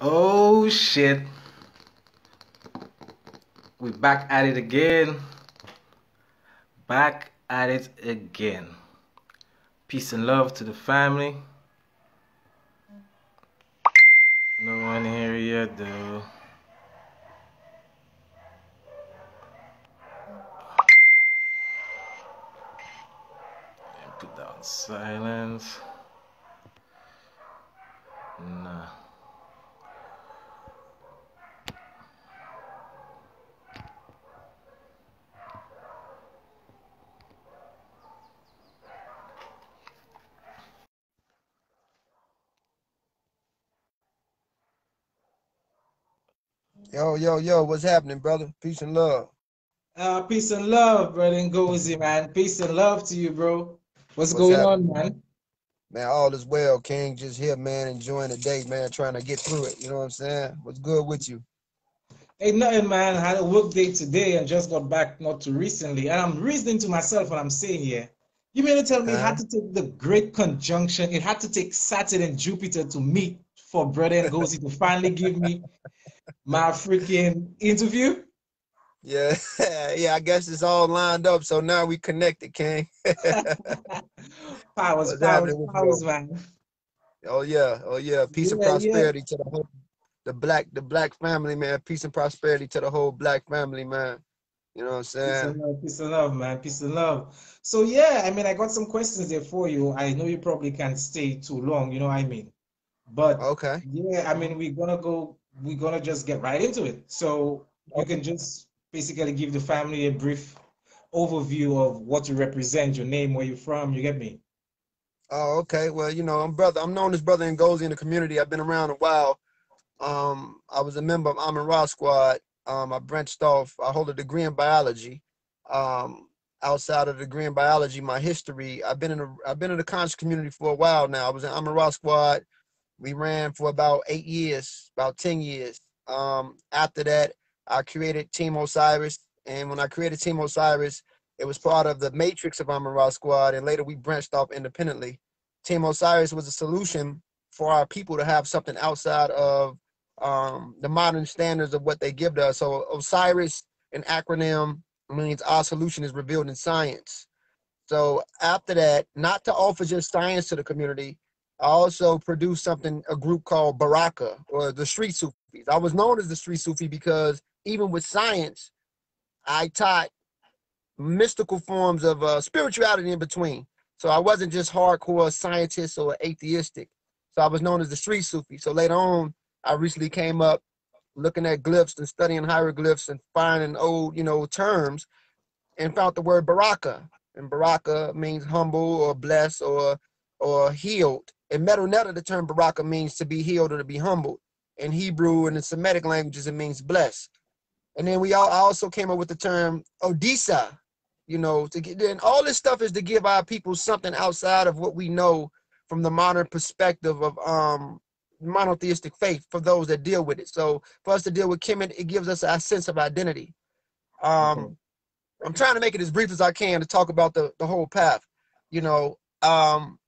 Oh shit. We're back at it again. Back at it again. Peace and love to the family. No one here yet though. And put down silence. Nah. Yo, what's happening, brother? Peace and love. Peace and love, brother Ngozi, man. Peace and love to you, bro. What's What's going on, happening, man? man? All is well, King. Just here, man, enjoying the day, man, trying to get through it. You know what I'm saying? What's good with you? Ain't nothing, man. I had a work day today and just got back not too recently. And I'm reasoning to myself when I'm saying here. You mean to tell me it had Uh-huh. to take the great conjunction, it had to take Saturn and Jupiter to meet for brother Ngozi to finally give me my freaking interview? Yeah, yeah. I guess it's all lined up, so now we connected, King. Powers, What's powers, happening with you, powers, though? man. Oh yeah. Peace and Yeah, yeah. prosperity to the black family, man. Peace and prosperity to the whole black family, man. You know what I'm saying? Peace and love, man. Peace and love. So yeah, I mean, I got some questions there for you. I know you probably can't stay too long, you know what I mean? But Okay. yeah, I mean, we're gonna just get right into it. So you Okay. can just basically give the family a brief overview of what you represent, your name, where you're from, you get me? Oh, okay. Well, I'm known as Brother Ngozi in the community. I've been around a while. I was a member of Amin Ra Squad. I branched off. I hold a degree in biology. Um, Outside of the degree in biology, my history, I've been in the conscious community for a while now. I was in Amin Ra Squad. We ran for about 8 years, about 10 years. After that, I created Team Osiris. And when I created Team Osiris, it was part of the matrix of Amin Ra Squad. And later we branched off independently. Team Osiris was a solution for our people to have something outside of the modern standards of what they give to us. So Osiris, an acronym, means our solution is revealed in science. So after that, not to offer just science to the community, I also produced a group called Baraka, or the Street Sufis. I was known as the Street Sufi because even with science, I taught mystical forms of spirituality in between. So I wasn't just hardcore scientist or atheistic. So I was known as the Street Sufi. So later on, I recently came up looking at glyphs and studying hieroglyphs and finding old, terms, and found the word baraka. And baraka means humble or blessed or healed. In Medu Neter, the term baraka means to be healed or to be humbled. In Hebrew and in Semitic languages, it means blessed. And then I also came up with the term Odisa, to get, and all this stuff is to give our people something outside of what we know from the modern perspective of monotheistic faith for those that deal with it. So for us to deal with Kemet, it gives us a sense of identity. Okay. Um, I'm trying to make it as brief as I can to talk about the whole path. You know, um,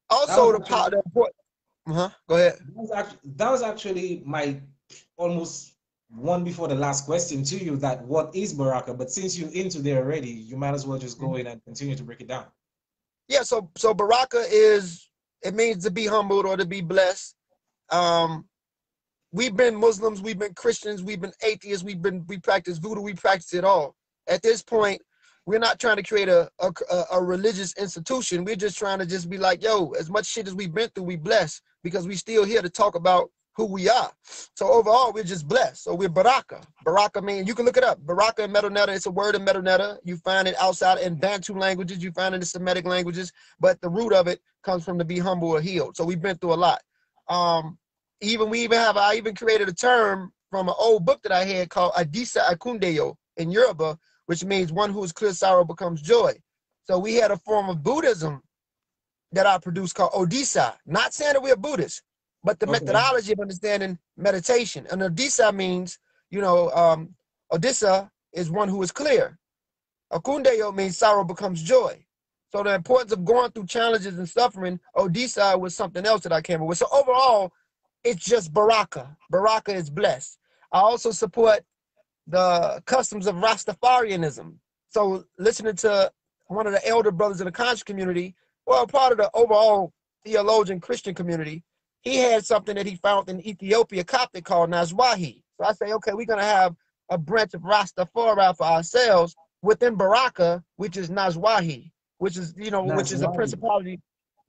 That Also was the actually part. Go ahead. that was actually my almost one before the last question to you, that what is Baraka? But since you're into there already, you might as well just go in and continue to break it down. Yeah. So Baraka is, it means to be humbled or to be blessed. Um, we've been Muslims, we've been Christians, we've been atheists, we practice voodoo, we practice it all. At this point, we're not trying to create a religious institution. We're just trying to just be like, yo, as much shit as we've been through, we blessed because we still here to talk about who we are. So overall, we're just blessed. So we're Baraka. Baraka means, you can look it up. Baraka in Medu Neter, it's a word in Medu Neter. You find it outside in Bantu languages, you find it in Semitic languages, but the root of it comes from to be humble or healed. So we've been through a lot. Um, I even created a term from an old book that I had called Adisa Akundeyo in Yoruba, which means one who is clear sorrow becomes joy. So we had a form of Buddhism that I produced called Odisa. Not saying that we're Buddhists, but the Okay. methodology of understanding meditation. And Odisa means, Odisa is one who is clear. Akundeyo means sorrow becomes joy. So the importance of going through challenges and suffering, Odisa was something else that I came up with. So overall, it's just Baraka. Baraka is blessed. I also support the customs of Rastafarianism. So listening to one of the elder brothers in the conscious community, well, part of the overall theologian Christian community, he had something that he found in Ethiopia Coptic called Nazwahi. So I say, okay, we're going to have a branch of Rastafari for ourselves within Baraka, which is Nazwahi, which is, which is a Nazwali. principality.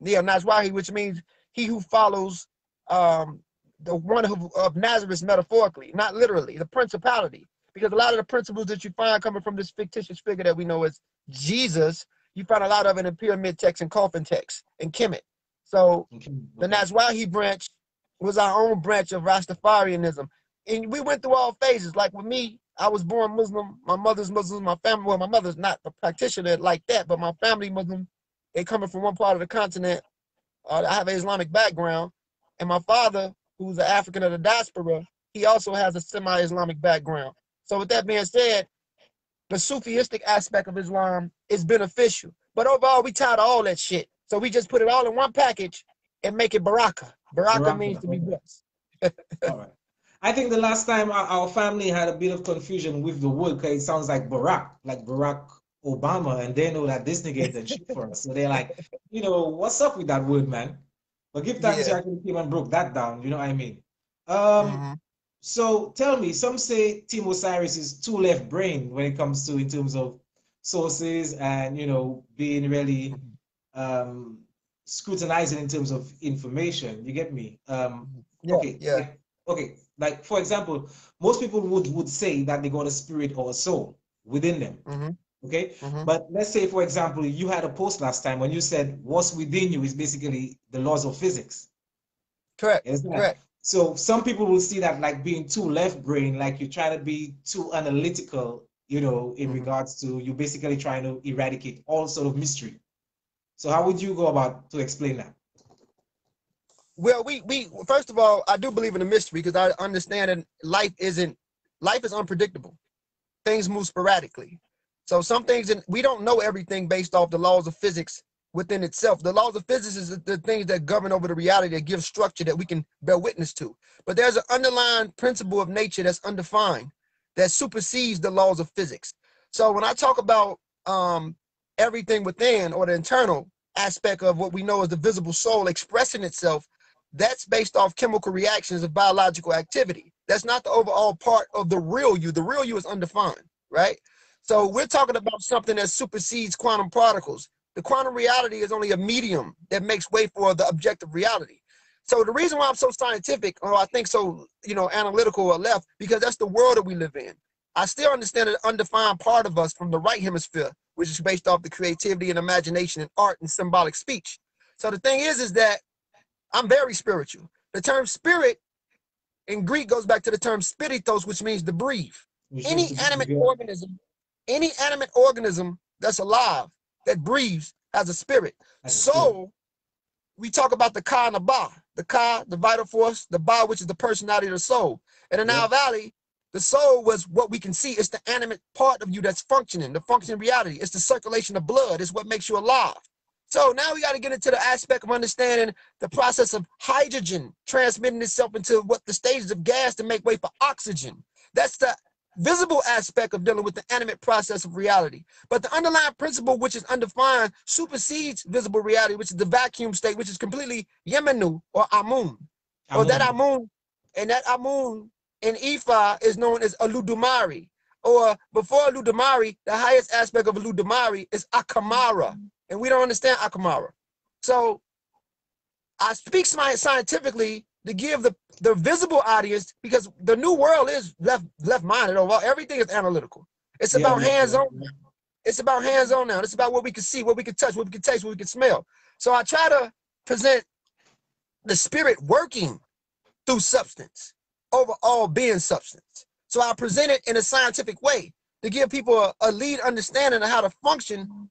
Yeah, Nazwahi, which means he who follows the one of Nazareth metaphorically, not literally, the principality. Because a lot of the principles that you find coming from this fictitious figure that we know as Jesus, you find a lot of it in pyramid text and coffin text and Kemet. So the Nazwahi branch was our own branch of Rastafarianism. And we went through all phases. Like with me, I was born Muslim. My mother's Muslim. My family, well, my mother's not a practitioner like that, but my family Muslim. They coming from one part of the continent. I have an Islamic background. And my father, who's an African of the diaspora, he also has a semi-Islamic background. So with that being said, the Sufistic aspect of Islam is beneficial. But overall, we tired of all that shit. So we just put it all in one package and make it Baraka. Baraka means to be blessed. All right. I think the last time our family had a bit of confusion with the word, because it sounds like Barack Obama, and they know that this nigga is a shit for us. So they're like, what's up with that word, man? But give thanks you actually came and broke that down, you know what I mean? So tell me, some say TEAM Osiris is too left brain when it comes to in terms of sources and being really scrutinizing in terms of information. You get me? Okay. Like for example, most people would say that they got a spirit or a soul within them. Okay. But let's say, for example, you had a post last time when you said what's within you is basically the laws of physics. Correct. Correct. So some people will see that like being too left brain, like you try to be too analytical, in regards to you basically trying to eradicate all sort of mystery. So how would you go about to explain that? Well, we first of all, I do believe in the mystery because I understand that life is unpredictable. Things move sporadically. So some things, we don't know everything based off the laws of physics within itself. The laws of physics is the things that govern over the reality that give structure that we can bear witness to. But there's an underlying principle of nature that's undefined that supersedes the laws of physics. So when I talk about everything within, or the internal aspect of what we know as the visible soul expressing itself, that's based off chemical reactions of biological activity. That's not the overall part of the real you. The real you is undefined, right? So we're talking about something that supersedes quantum particles. The quantum reality is only a medium that makes way for the objective reality. So the reason why I'm so scientific, or I think so, analytical or left, because that's the world that we live in. I still understand an undefined part of us from the right hemisphere, which is based off the creativity and imagination and art and symbolic speech. So the thing is that I'm very spiritual. The term spirit in Greek goes back to the term spiritos, which means to breathe. Any animate organism that's alive, that breathes, has a spirit. So we talk about the ka and the ba. The ka, the vital force, the ba, which is the personality of the soul. And in our valley, the soul was what we can see. It's the animate part of you that's functioning, the functioning reality. It's the circulation of blood. It's what makes you alive. So now we got to get into the aspect of understanding the process of hydrogen transmitting itself into what the stages of gas to make way for oxygen. That's the visible aspect of dealing with the animate process of reality. But the underlying principle, which is undefined, supersedes visible reality, which is the vacuum state, which is completely Yemenu or Amun. Or that Amun, and that Amun in Ifa is known as Aludumari. Or before Aludumari, the highest aspect of Aludumari is Akamara. And we don't understand Akamara. So I speak scientifically to give the visible audience, because the new world is left-minded overall. Everything is analytical. It's about hands-on now. It's about hands-on now. It's about what we can see, what we can touch, what we can taste, what we can smell. So I try to present the spirit working through substance over all being substance. So I present it in a scientific way to give people a lead understanding of how to function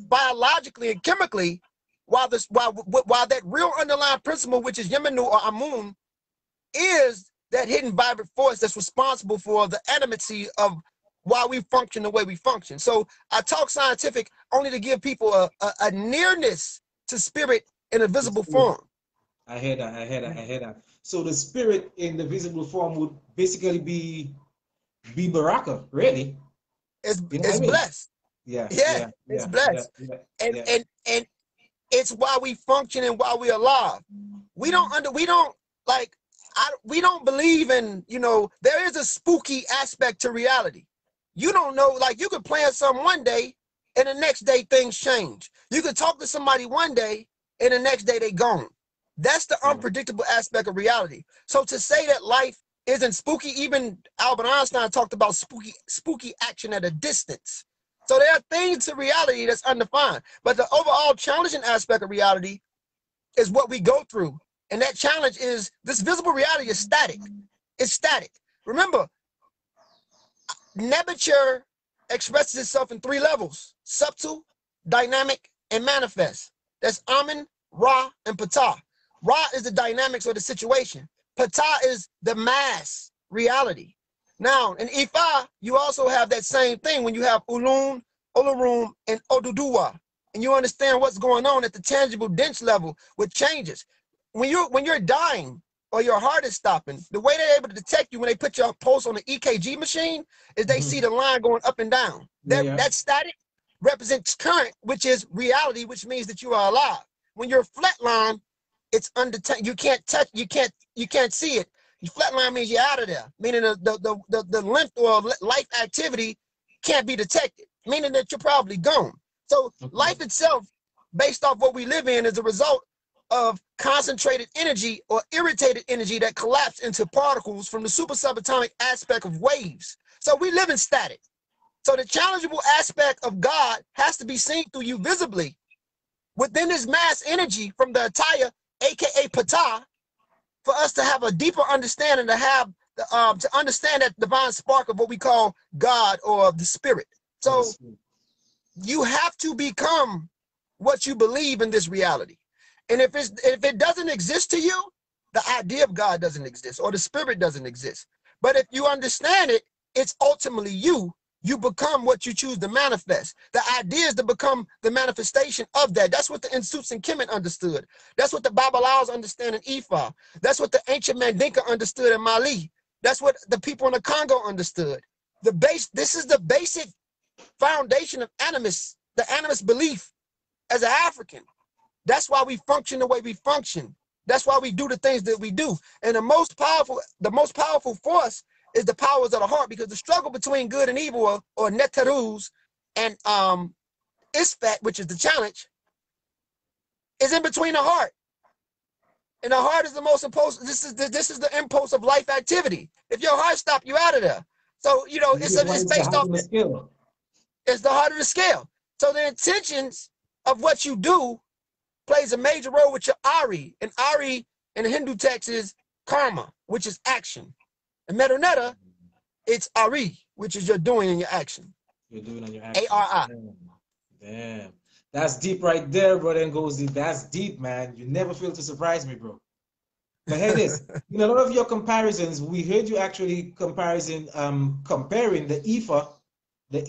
biologically and chemically, while that real underlying principle, which is Yemenu or Amun, is that hidden vibrant force that's responsible for the animacy of why we function the way we function. So I talk scientific only to give people a nearness to spirit in a visible form. I hear that. I hear that. I hear that. So the spirit in the visible form would basically be Baraka, really. You know what I It's mean? blessed. Yeah, Yeah, yeah, it's yeah, yeah, blessed. yeah, And yeah. and it's why we function and why we're alive. We don't like we don't believe in, there is a spooky aspect to reality. You don't know, like you could plan something one day and the next day things change. You could talk to somebody one day and the next day they gone. That's the Yeah. unpredictable aspect of reality. So to say that life isn't spooky, even Albert Einstein talked about spooky action at a distance. So there are things to reality that's undefined. But the overall challenging aspect of reality is what we go through. And that challenge is this visible reality is static. It's static. Remember, Nebuchadnezzar expresses itself in three levels: subtle, dynamic, and manifest. That's Amen, Ra, and Ptah. Ra is the dynamics of the situation. Ptah is the mass reality. Now, in Ifa, you also have that same thing when you have Ulun, Olarum, and Oduduwa. And you understand what's going on at the tangible, dense level with changes. When you're dying or your heart is stopping, the way they're able to detect you when they put your pulse on the EKG machine is they see Mhm. the line going up and down. Yeah, That yeah. that static represents current, which is reality, which means that you are alive. When you're flatline, it's undetected. You can't touch. You can't see it. You flatline means you're out of there, meaning the length or life activity can't be detected, meaning that you're probably gone. So Okay. life itself, based off what we live in, is a result of concentrated energy or irritated energy that collapse into particles from the super subatomic aspect of waves. So we live in static. So the challengeable aspect of God has to be seen through you visibly within this mass energy from the Ataya, aka Ptah, for us to have a deeper understanding, to understand that divine spark of what we call God or the spirit. Or the So spirit. you have to become what you believe in this reality. And if it doesn't exist to you, the idea of God doesn't exist or the spirit doesn't exist. But if you understand it, it's ultimately you. You become what you choose to manifest. The idea is to become the manifestation of that. That's what the Insuits and Kemet understood. That's what the Babalaos understand in Ifa. That's what the ancient Mandinka understood in Mali. That's what the people in the Congo understood. This is the basic foundation of animus, the animus belief as an African. That's why we function the way we function. That's why we do the things that we do. And the most powerful force is the powers of the heart, because the struggle between good and evil, or netarus, and isfat, which is the challenge, is in between the heart. And the heart is the most impulse. This is the impulse of life activity. If your heart stops, you out of there. So Which is why it's it's the based heart off. on the scale. It's the heart of the scale. So the intentions of what you do plays a major role with your Ari. And Ari in the Hindu text is karma, which is action. And Metaneta, it's Ari, which is your doing and your action. You're doing on your actions. ARI. Damn. Damn. That's deep right there, brother Ngozi. That's deep, man. You never fail to surprise me, bro. But hey, this, in a lot of your comparisons, we heard you actually comparing the Ifa, the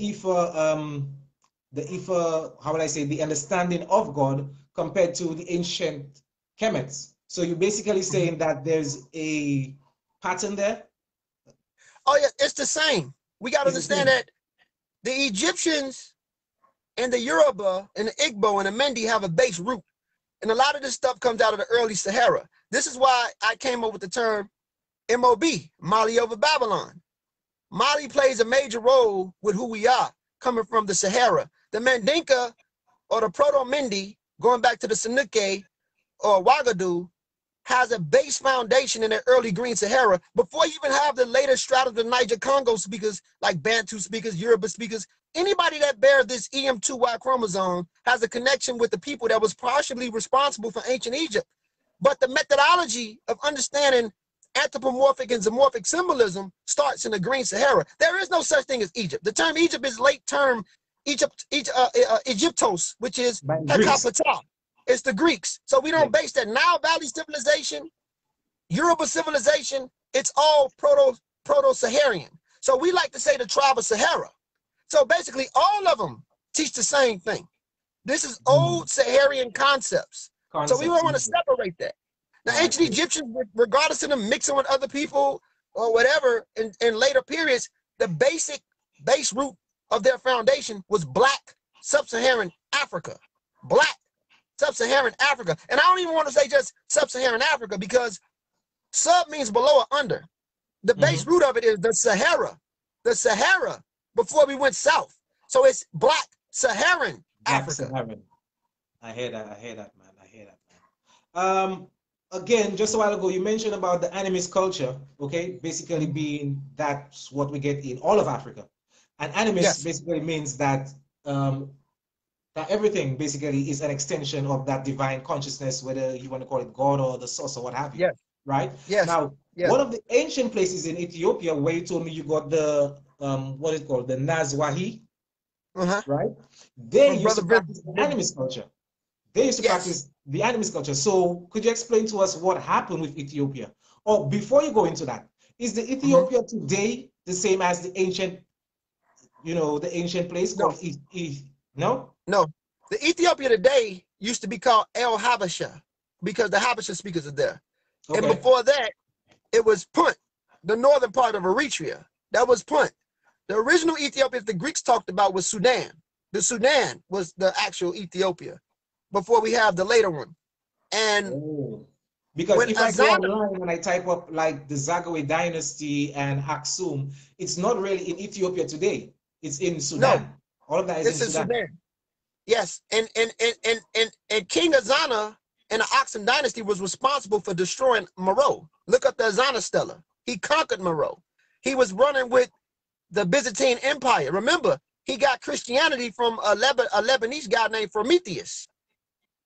Ifa, how would I say, the understanding of God compared to the ancient Kemets. So you're basically saying that there's a pattern there? Oh, yeah, it's the same. We got to It's the understand same. that the Egyptians and the Yoruba and the Igbo and the Mendi have a base root. And a lot of this stuff comes out of the early Sahara. This is why I came up with the term MOB, Mali over Babylon. Mali plays a major role with who we are, coming from the Sahara. The Mandinka or the Proto-Mindi, going back to the Sanuke or Ouagadougou, has a base foundation in the early Green Sahara before you even have the later strata of the Niger Congo speakers, like Bantu speakers, Yoruba speakers. Anybody that bears this EM2Y chromosome has a connection with the people that was partially responsible for ancient Egypt. But the methodology of understanding anthropomorphic and zoomorphic symbolism starts in the Green Sahara. There is no such thing as Egypt. The term Egypt is late term Egyptos, which is By the Greeks. Pekapata. It's the Greeks. So we Yeah. don't base that Nile Valley civilization, Yoruba civilization. It's all proto-Saharian. So we like to say the tribe of Sahara. So basically, all of them teach the same thing. This is Mm. old Saharian concepts. So we Concepts. don't want to separate that. The I ancient see. Egyptians, regardless of them mixing with other people or whatever in later periods, the base root of their foundation was black sub-Saharan Africa. Black sub-Saharan Africa. And I don't even want to say just sub-Saharan Africa because sub means below or under. The base root of it is the Sahara. The Sahara before we went south. So it's black Saharan Black Africa. Saharan. I hear that. I hear that, man. I hear that, man. Again, just a while ago, you mentioned about the animist culture, okay? Basically being that's what we get in all of Africa. And animist basically means that that everything basically is an extension of that divine consciousness, whether you want to call it God or the source or what have you. Yes. Right? Yes. Now, one of the ancient places in Ethiopia where you told me you got the what is it called? The Nazwahi, right? They used to practice the animist culture. They used to practice the animist culture. So could you explain to us what happened with Ethiopia? Or before you go into that, is the Ethiopia today the same as the ancient, the ancient place called No? No. The Ethiopia today used to be called El Habasha because the Habasha speakers are there. Okay. And before that, it was Punt, the northern part of Eritrea. That was Punt. The original Ethiopia the Greeks talked about was Sudan. The Sudan was the actual Ethiopia before we have the later one. And because if I go online and I type up like the Zagawe dynasty and Aksum, it's not really in Ethiopia today. It's in Sudan. No, all of that is in Sudan. Yes, and King Azana and the Aksum dynasty was responsible for destroying Meroe. Look up the Azana Stela. He conquered Meroe. He was running with the Byzantine Empire. Remember, he got Christianity from a Lebanese guy named Prometheus.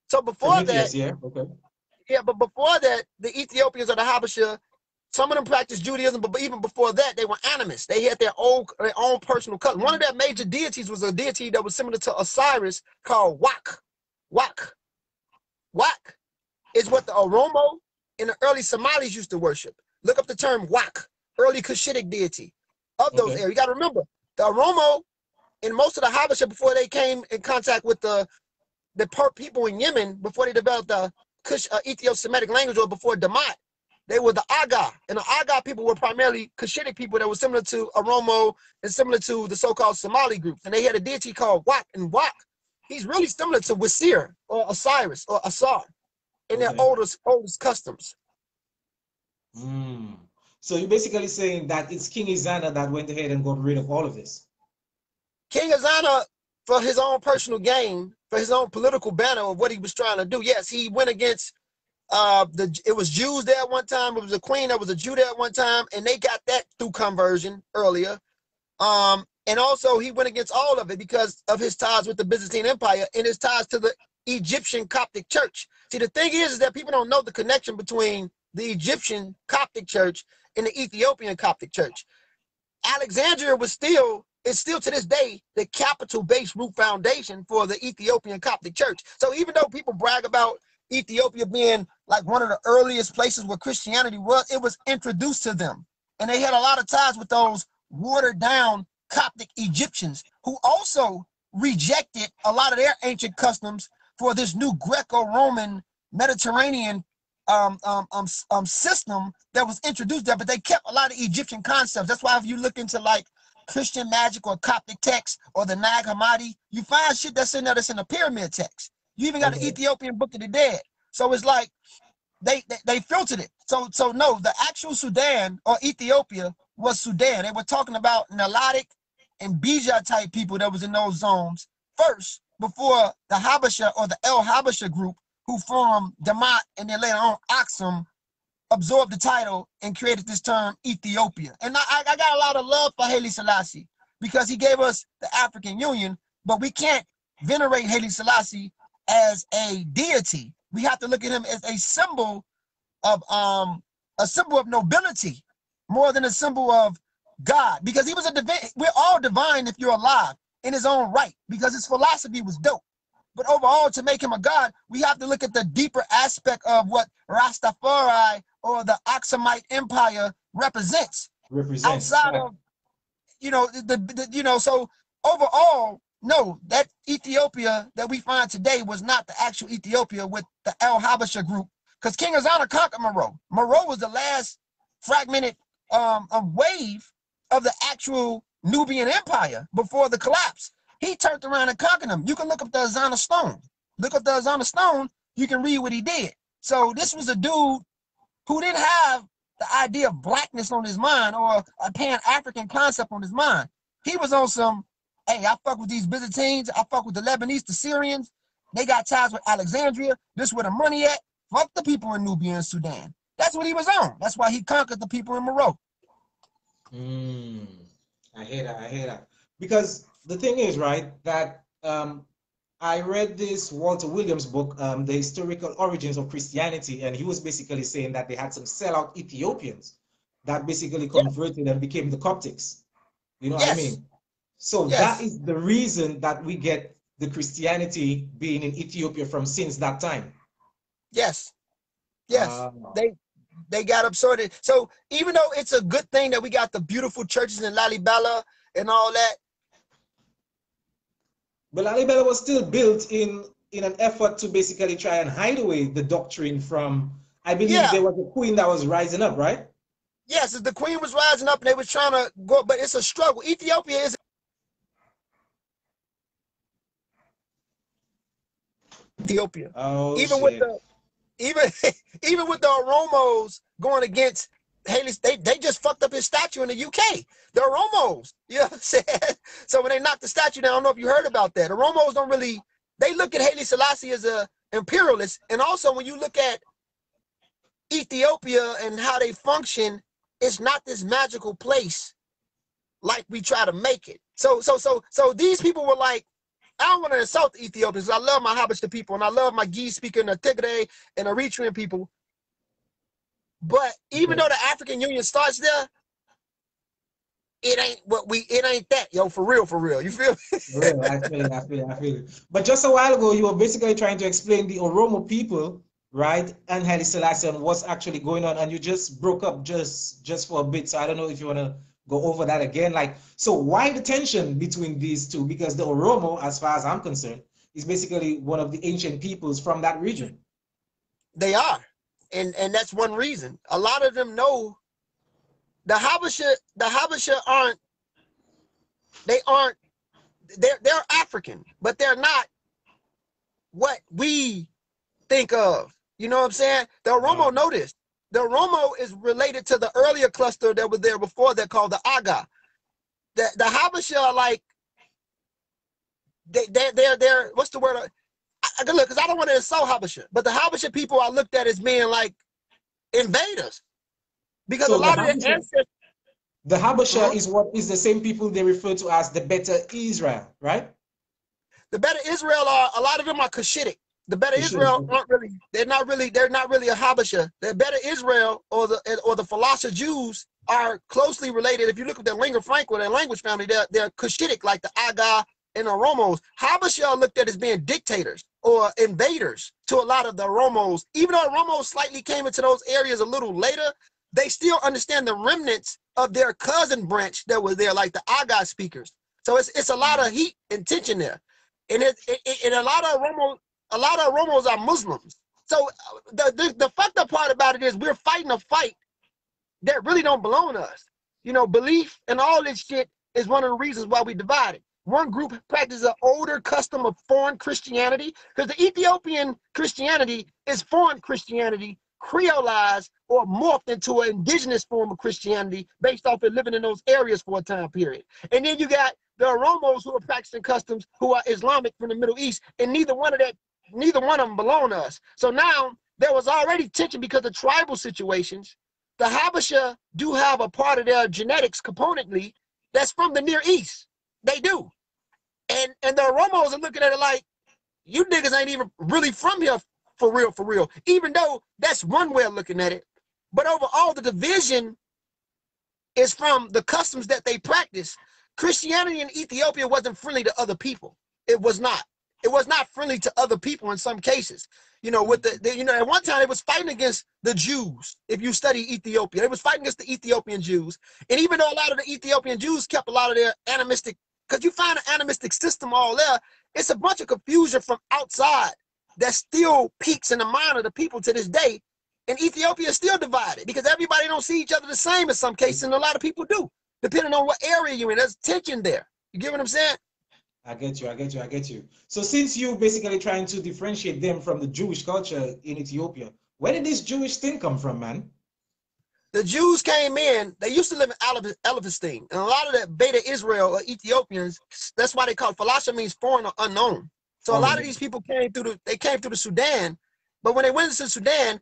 So before that, but before that, the Ethiopians or the Habasha, some of them practiced Judaism, but even before that, they were animists. They had their own personal cult. One of their major deities was a deity that was similar to Osiris called Wak. Wak is what the Oromo and the early Somalis used to worship. Look up the term Wak, early Cushitic deity of those areas. You got to remember, the Oromo and most of the Habasha, before they came in contact with the people in Yemen, before they developed the Ethio-Semitic language, or before Damat, they were the Aga. And the Aga people were primarily Cushitic people that were similar to Oromo and similar to the so-called Somali groups. And they had a deity called Wak. And Wak, he's really similar to Wasir or Osiris or Asar in their oldest customs. So you're basically saying that it's King Izana that went ahead and got rid of all of this. King Izana, for his own personal gain, for his own political banner of what he was trying to do. Yes, he went against it was Jews there at one time. It was a queen that was a Jew there at one time, and they got that through conversion earlier. And also he went against all of it because of his ties with the Byzantine Empire and his ties to the Egyptian Coptic Church. See, the thing is that people don't know the connection between the Egyptian Coptic Church and the Ethiopian Coptic Church. Alexandria is still to this day the capital base root foundation for the Ethiopian Coptic Church. So even though people brag about Ethiopia being like one of the earliest places where Christianity was, it was introduced to them. And they had a lot of ties with those watered down Coptic Egyptians who also rejected a lot of their ancient customs for this new Greco-Roman Mediterranean system that was introduced there, but they kept a lot of Egyptian concepts. That's why if you look into like Christian magic or Coptic text or the Nag Hammadi, you find shit that's in there that's in the pyramid text. You even got the Ethiopian Book of the Dead. So it's like they filtered it. So no, the actual Sudan or Ethiopia was Sudan. They were talking about Nilotic and Bija type people that was in those zones first before the Habasha or the El Habasha group who formed Damat and then later on Aksum absorbed the title and created this term Ethiopia. And I got a lot of love for Haile Selassie because he gave us the African Union, but we can't venerate Haile Selassie as a deity. We have to look at him as a symbol of nobility more than a symbol of God, because he was a divine. We're all divine if you're alive in his own right, because his philosophy was dope. But overall, to make him a god, we have to look at the deeper aspect of what Rastafari or the Aksumite Empire represents. Outside of, so overall, no, that Ethiopia that we find today was not the actual Ethiopia with the El Habasha group because King Azana conquered Meroe. Meroe was the last fragmented wave of the actual Nubian Empire before the collapse. He turned around and conquered them. You can look up the Azana stone. Look up the Azana stone. You can read what he did. So this was a dude who didn't have the idea of blackness on his mind or a Pan-African concept on his mind. He was on some, hey, I fuck with these Byzantines. I fuck with the Lebanese, the Syrians. They got ties with Alexandria. This where the money at. Fuck the people in Nubia and Sudan. That's what he was on. That's why he conquered the people in Meroe. I hear that. I hear that. Because the thing is, right, that I read this Walter Williams book, The Historical Origins of Christianity, and he was basically saying that they had some sellout Ethiopians that basically converted and became the Coptics. You know what I mean? So that is the reason that we get the Christianity being in Ethiopia from since that time. Yes. They got absorbed. So even though it's a good thing that we got the beautiful churches in Lalibela and all that, but Lalibela was still built in an effort to basically try and hide away the doctrine from, I believe there was a queen that was rising up, right? Yes, the queen was rising up and they was trying to go, but it's a struggle. Ethiopia is Ethiopia. Oh, even with the even with the Oromos going against Haley, they just fucked up his statue in the UK. The Oromos, you know what I'm saying? So when they knocked the statue down, I don't know if you heard about that. The Oromos don't really, they look at Haile Selassie as a imperialist. And also when you look at Ethiopia and how they function, it's not this magical place like we try to make it. So these people were like, I don't want to insult the Ethiopians. I love my Habesha people and I love my Gi speaking, the Tigray and Eritrean people. But even though the African Union starts there, it ain't that, yo, for real. You feel me? For real, I feel it. But just a while ago, you were basically trying to explain the Oromo people, right? And Haile Selassie and what's actually going on. And you just broke up just for a bit. So I don't know if you want to go over that again. Like, so why the tension between these two? Because the Oromo, as far as I'm concerned, is basically one of the ancient peoples from that region. They are. And that's one reason. A lot of them know the Habesha aren't they're African, but they're not what we think of. You know what I'm saying? The Oromo know this. The Oromo is related to the earlier cluster that was there before that called the Aga. The Habesha are like they're what's the word? I can look because I don't want to insult Habesha, but the Habesha people are looked at as being like invaders because so a lot of their ancestors. The Habesha is what is the same people they refer to as the Beta Israel, right? The Beta Israel are a lot of them are Cushitic. The Beta Israel aren't really. They're not really a Habesha. The Beta Israel or the Falasha Jews are closely related. If you look at their lingua franca, their language family, they're Cushitic like the Aga and the Oromos. Habesha are looked at as being dictators or invaders to a lot of the Oromos. Even though Oromos slightly came into those areas a little later, they still understand the remnants of their cousin branch that was there, like the Aga speakers. So it's a lot of heat and tension there, and a lot of Oromos are Muslims. So the fucked up part about it is we're fighting a fight that really don't belong to us. You know, belief and all this shit is one of the reasons why we divided. One group practices an older custom of foreign Christianity, because the Ethiopian Christianity is foreign Christianity, creolized or morphed into an indigenous form of Christianity based off of living in those areas for a time period. And then you got the Oromos who are practicing customs who are Islamic from the Middle East, and neither one of them belong to us. So now there was already tension because of tribal situations. The Habesha do have a part of their genetics componently that's from the Near East. They do. And the Oromos are looking at it like, you niggas ain't even really from here for real. Even though that's one way of looking at it. But overall, the division is from the customs that they practice. Christianity in Ethiopia wasn't friendly to other people. It was not. It was not friendly to other people in some cases. You know, with at one time it was fighting against the Jews. If you study Ethiopia, it was fighting against the Ethiopian Jews. And even though a lot of the Ethiopian Jews kept a lot of their animistic, because you find an animistic system all there, it's a bunch of confusion from outside that still peaks in the mind of the people to this day And Ethiopia is still divided because everybody don't see each other the same in some cases, and a lot of people do, depending on what area you're in. There's tension there. You get what I'm saying? I get you, I get you, I get you. So since you basically trying to differentiate them from the Jewish culture in Ethiopia, where did this Jewish thing come from, man? The Jews came in, they used to live in Elphinstone, and a lot of the Beta Israel or Ethiopians, that's why they call it, Falasha means foreign or unknown. So a lot of these people came through the Sudan, but when they went into Sudan,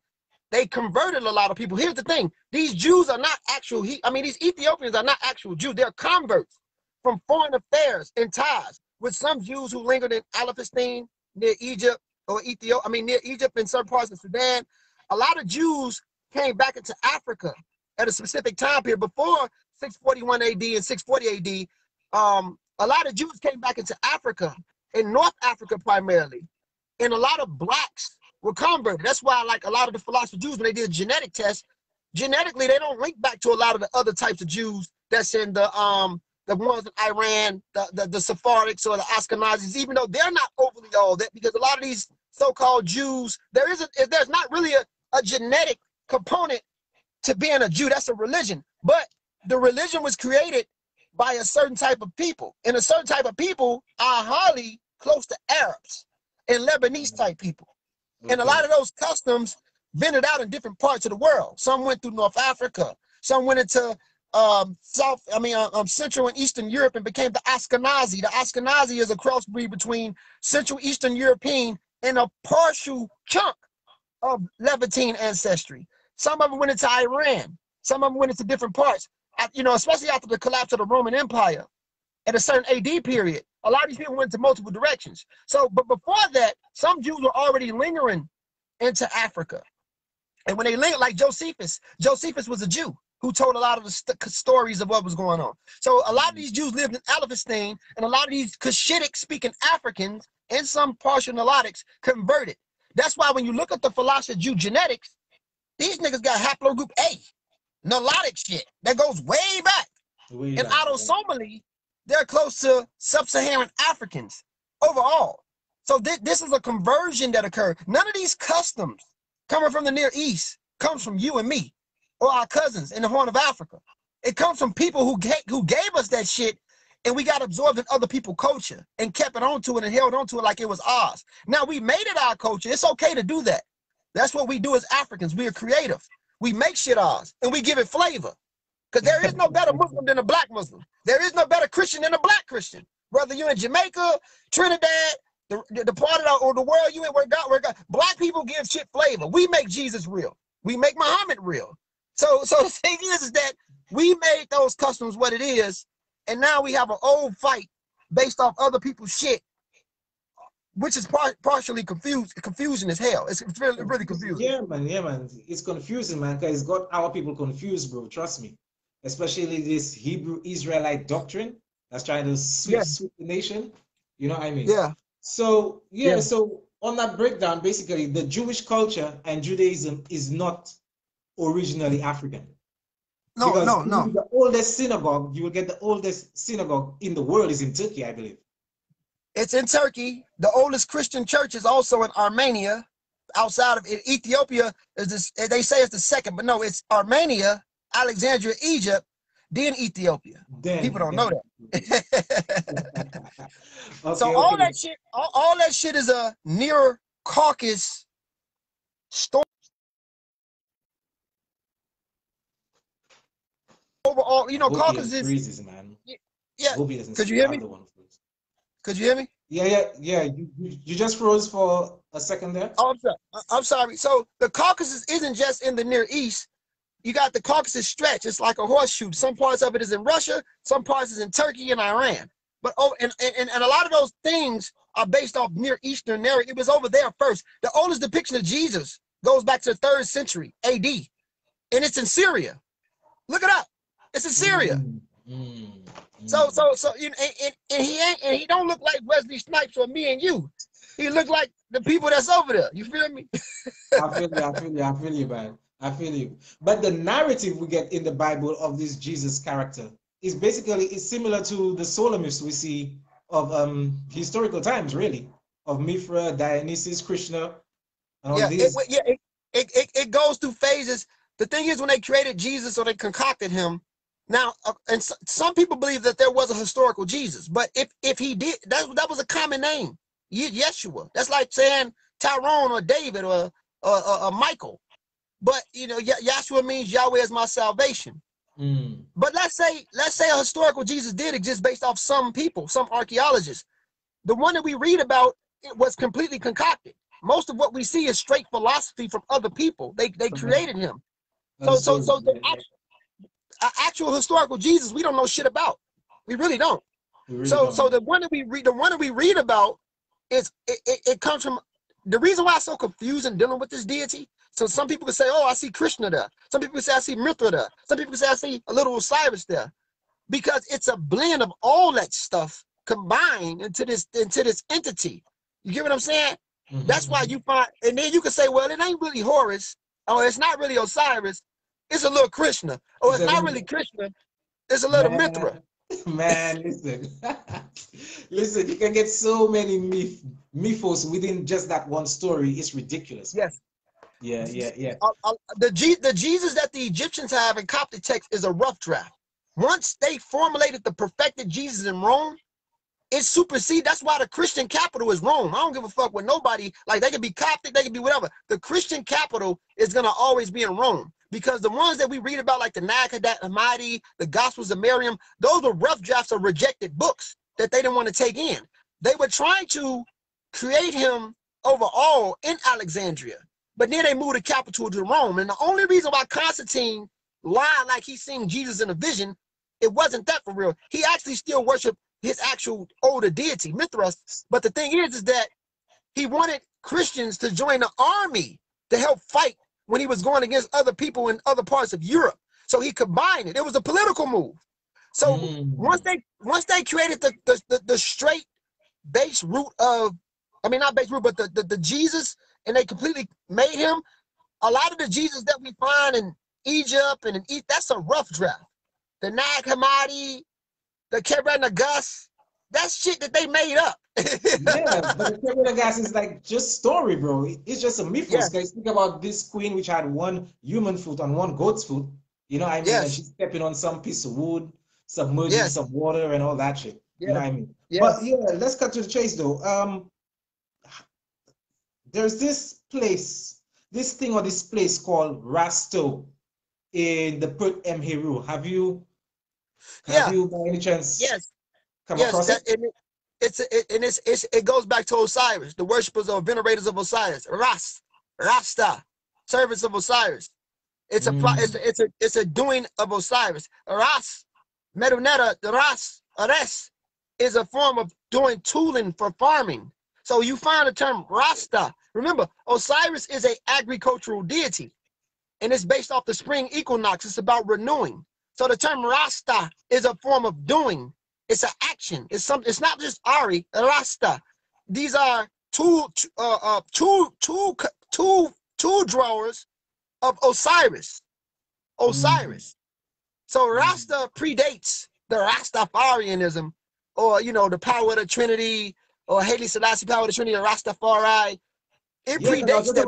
they converted a lot of people. Here's the thing, these Jews are not actual, these Ethiopians are not actual Jews, they're converts from foreign affairs and ties, with some Jews who lingered in Elphinstone, near Egypt, or near Egypt and certain parts of Sudan. A lot of Jews came back into Africa at a specific time period before 641 AD and 640 AD. A lot of Jews came back into Africa, in North Africa primarily, and a lot of blacks were converted. That's why, like a lot of the philosopher Jews, when they did genetic tests, genetically they don't link back to a lot of the other types of Jews that's in the ones in Iran, the Sephardics or the Ashkenazis, even though they're not overly all that, because a lot of these so-called Jews, there's not really a genetic component to being a Jew. That's a religion, but the religion was created by a certain type of people, and a certain type of people are highly close to Arabs and Lebanese type people. And a lot of those customs vented out in different parts of the world. Some went through North Africa, some went into Central and Eastern Europe and became the Ashkenazi. The Ashkenazi is a crossbreed between Central Eastern European and a partial chunk of Levantine ancestry. Some of them went into Iran. Some of them went into different parts. Especially after the collapse of the Roman Empire at a certain AD period, a lot of these people went into multiple directions. So, but before that, some Jews were already lingering into Africa. And when they lingered, like Josephus was a Jew who told a lot of the stories of what was going on. So a lot of these Jews lived in Elphinstone, and a lot of these Cushitic-speaking Africans and some partial Nilotics converted. That's why when you look at the Falasha Jew genetics, these niggas got haplogroup A, Nilotic shit that goes way back. And autosomally, they're close to sub-Saharan Africans overall. So this is a conversion that occurred. None of these customs coming from the Near East comes from you and me or our cousins in the Horn of Africa. It comes from people who gave us that shit, and we got absorbed in other people's culture and kept it onto it and held onto it like it was ours. Now we made it our culture. It's okay to do that. That's what we do as Africans. We are creative. We make shit ours and we give it flavor. Because there is no better Muslim than a black Muslim. There is no better Christian than a black Christian. Whether you're in Jamaica, Trinidad, the part of the world you in where God, black people give shit flavor. We make Jesus real. We make Muhammad real. So the thing is that we made those customs what it is, and now we have an old fight based off other people's shit, which is partially confusion as hell. It's really confusing. Yeah, man. It's confusing, man, because it's got our people confused, bro. Trust me. Especially this Hebrew Israelite doctrine that's trying to sweep the nation. You know what I mean? Yeah. So, so on that breakdown, basically, the Jewish culture and Judaism is not originally African. No. The oldest synagogue, you will get the oldest synagogue in the world is in Turkey, I believe. It's in Turkey. The oldest Christian church is also in Armenia. Outside of Ethiopia, they say it's the second, but no, it's Armenia, Alexandria, Egypt, then Ethiopia. People don't know that. All that shit is a near Caucasus story. Overall, Caucasus is freezes, man. Yeah. Could you hear me? Could you hear me? Yeah. You just froze for a second there. Oh, I'm sorry. So the Caucasus isn't just in the Near East. You got the Caucasus stretch. It's like a horseshoe. Some parts of it is in Russia. Some parts is in Turkey and Iran. But and a lot of those things are based off Near Eastern area. It was over there first. The oldest depiction of Jesus goes back to the 3rd century AD, and it's in Syria. Look it up. It's in Syria. So he don't look like Wesley Snipes or me and you. He look like the people that's over there. You feel me? I feel you, man. I feel you. But the narrative we get in the Bible of this Jesus character is basically similar to the solar myths we see of historical times, really, of Mithra, Dionysus, Krishna, and all these. it goes through phases. The thing is, when they created Jesus or they concocted him, now, and some people believe that there was a historical Jesus, but if he did, that was a common name, Yeshua. That's like saying Tyrone or David or Michael. But you know, Yeshua means Yahweh is my salvation. But let's say a historical Jesus did exist based off some people, some archaeologists. The one that we read about, it was completely concocted. Most of what we see is straight philosophy from other people. They created him. So the actual historical Jesus, we don't know shit about. We really don't. So the one that we read about is it comes from the reason why it's so confusing dealing with this deity. So some people can say, oh, I see Krishna there. Some people can say I see Mithra there. Some people can say I see a little Osiris there. Because it's a blend of all that stuff combined into this entity. You get what I'm saying? That's why you find, and then you can say, well, it ain't really Horus, or it's not really Osiris, it's a little Krishna, or it's not really Krishna, it's a little Mithra. Man, listen, listen, you can get so many mythos within just that one story. It's ridiculous. Yes. Yeah. The Jesus that the Egyptians have in Coptic text is a rough draft. Once they formulated the perfected Jesus in Rome, it supersedes. That's why the Christian capital is Rome. I don't give a fuck with nobody. Like, they can be Coptic, they can be whatever. The Christian capital is gonna always be in Rome, because the ones that we read about, like the Nag Hammadi, the Gospels of Miriam, those were rough drafts of rejected books that they didn't want to take in. They were trying to create him overall in Alexandria, but then they moved the capital to Rome. And the only reason why Constantine lied like he seen Jesus in a vision, it wasn't that for real. He actually still worshiped his actual older deity, Mithras. But the thing is that he wanted Christians to join the army to help fight when he was going against other people in other parts of Europe. So he combined it. It was a political move. So once they created the straight base root of, I mean, not base root, but the Jesus, and they completely made him, a lot of the Jesus that we find in Egypt and that's a rough draft. The Nag Hammadi, the Kebra Nagus, that's shit that they made up. Yeah, but the Kebra Nagus is like just story, bro. It's just a mythos. Guys, think about this queen which had one human foot and one goat's foot. You know what I mean? And she's stepping on some piece of wood, submerging some water and all that shit. You know what I mean? But yeah, let's cut to the chase though. There's this place, this place called Rasto in the Put M Heru. Have you by any chance come across it? It goes back to Osiris, the worshippers or venerators of Osiris. Rasta, servants of Osiris. It's a doing of Osiris. Ras, Meduneta, the Ras, Ares is a form of doing tooling for farming. So you find the term Rasta. Remember, Osiris is an agricultural deity, and it's based off the spring equinox. It's about renewing. So the term Rasta is a form of doing. It's an action. It's not just Ari, Rasta. These are two drawers of Osiris. So Rasta predates the Rastafarianism, or the power of the Trinity, or Haile Selassie power of the Trinity, or Rastafari. It predates that.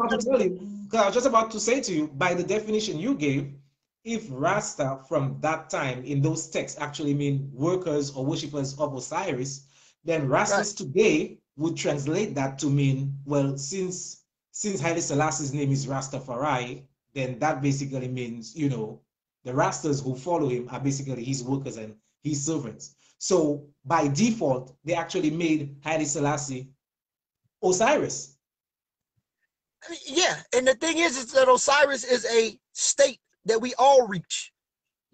I was just about to say to you, by the definition you gave, if Rasta from that time in those texts actually mean workers or worshippers of Osiris, then Rastas today would translate that to mean, well, since Haile Selassie's name is Rastafari, then that basically means, the Rastas who follow him are basically his workers and his servants. So by default, they actually made Haile Selassie Osiris. Yeah, and the thing is that Osiris is a state that we all reach.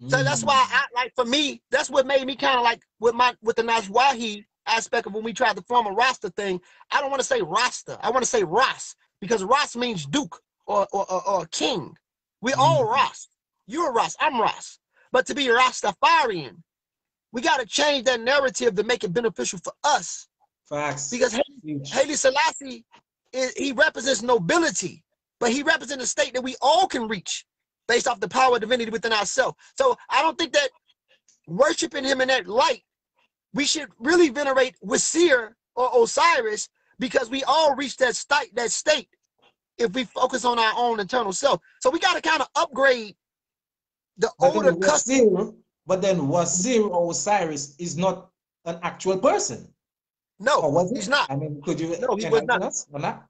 So that's why, for me, that's what made me kind of like with the Najwahi aspect of when we tried to form a Rasta thing. I don't want to say Rasta. I want to say Ras, because Ras means duke or king. We all Ras. You're Ras. I'm Ras. But to be Rastafarian, we got to change that narrative to make it beneficial for us. Facts. Because Haile Selassie, he represents nobility, but he represents a state that we all can reach based off the power of divinity within ourselves. So I don't think that worshiping him in that light, we should really venerate Wasir or Osiris, because we all reach that state if we focus on our own internal self. So we got to kind of upgrade the But then older custom. Wasir or Osiris is not an actual person. No, Or was he's it? not. I mean, could you No, he was not. enlighten us on that?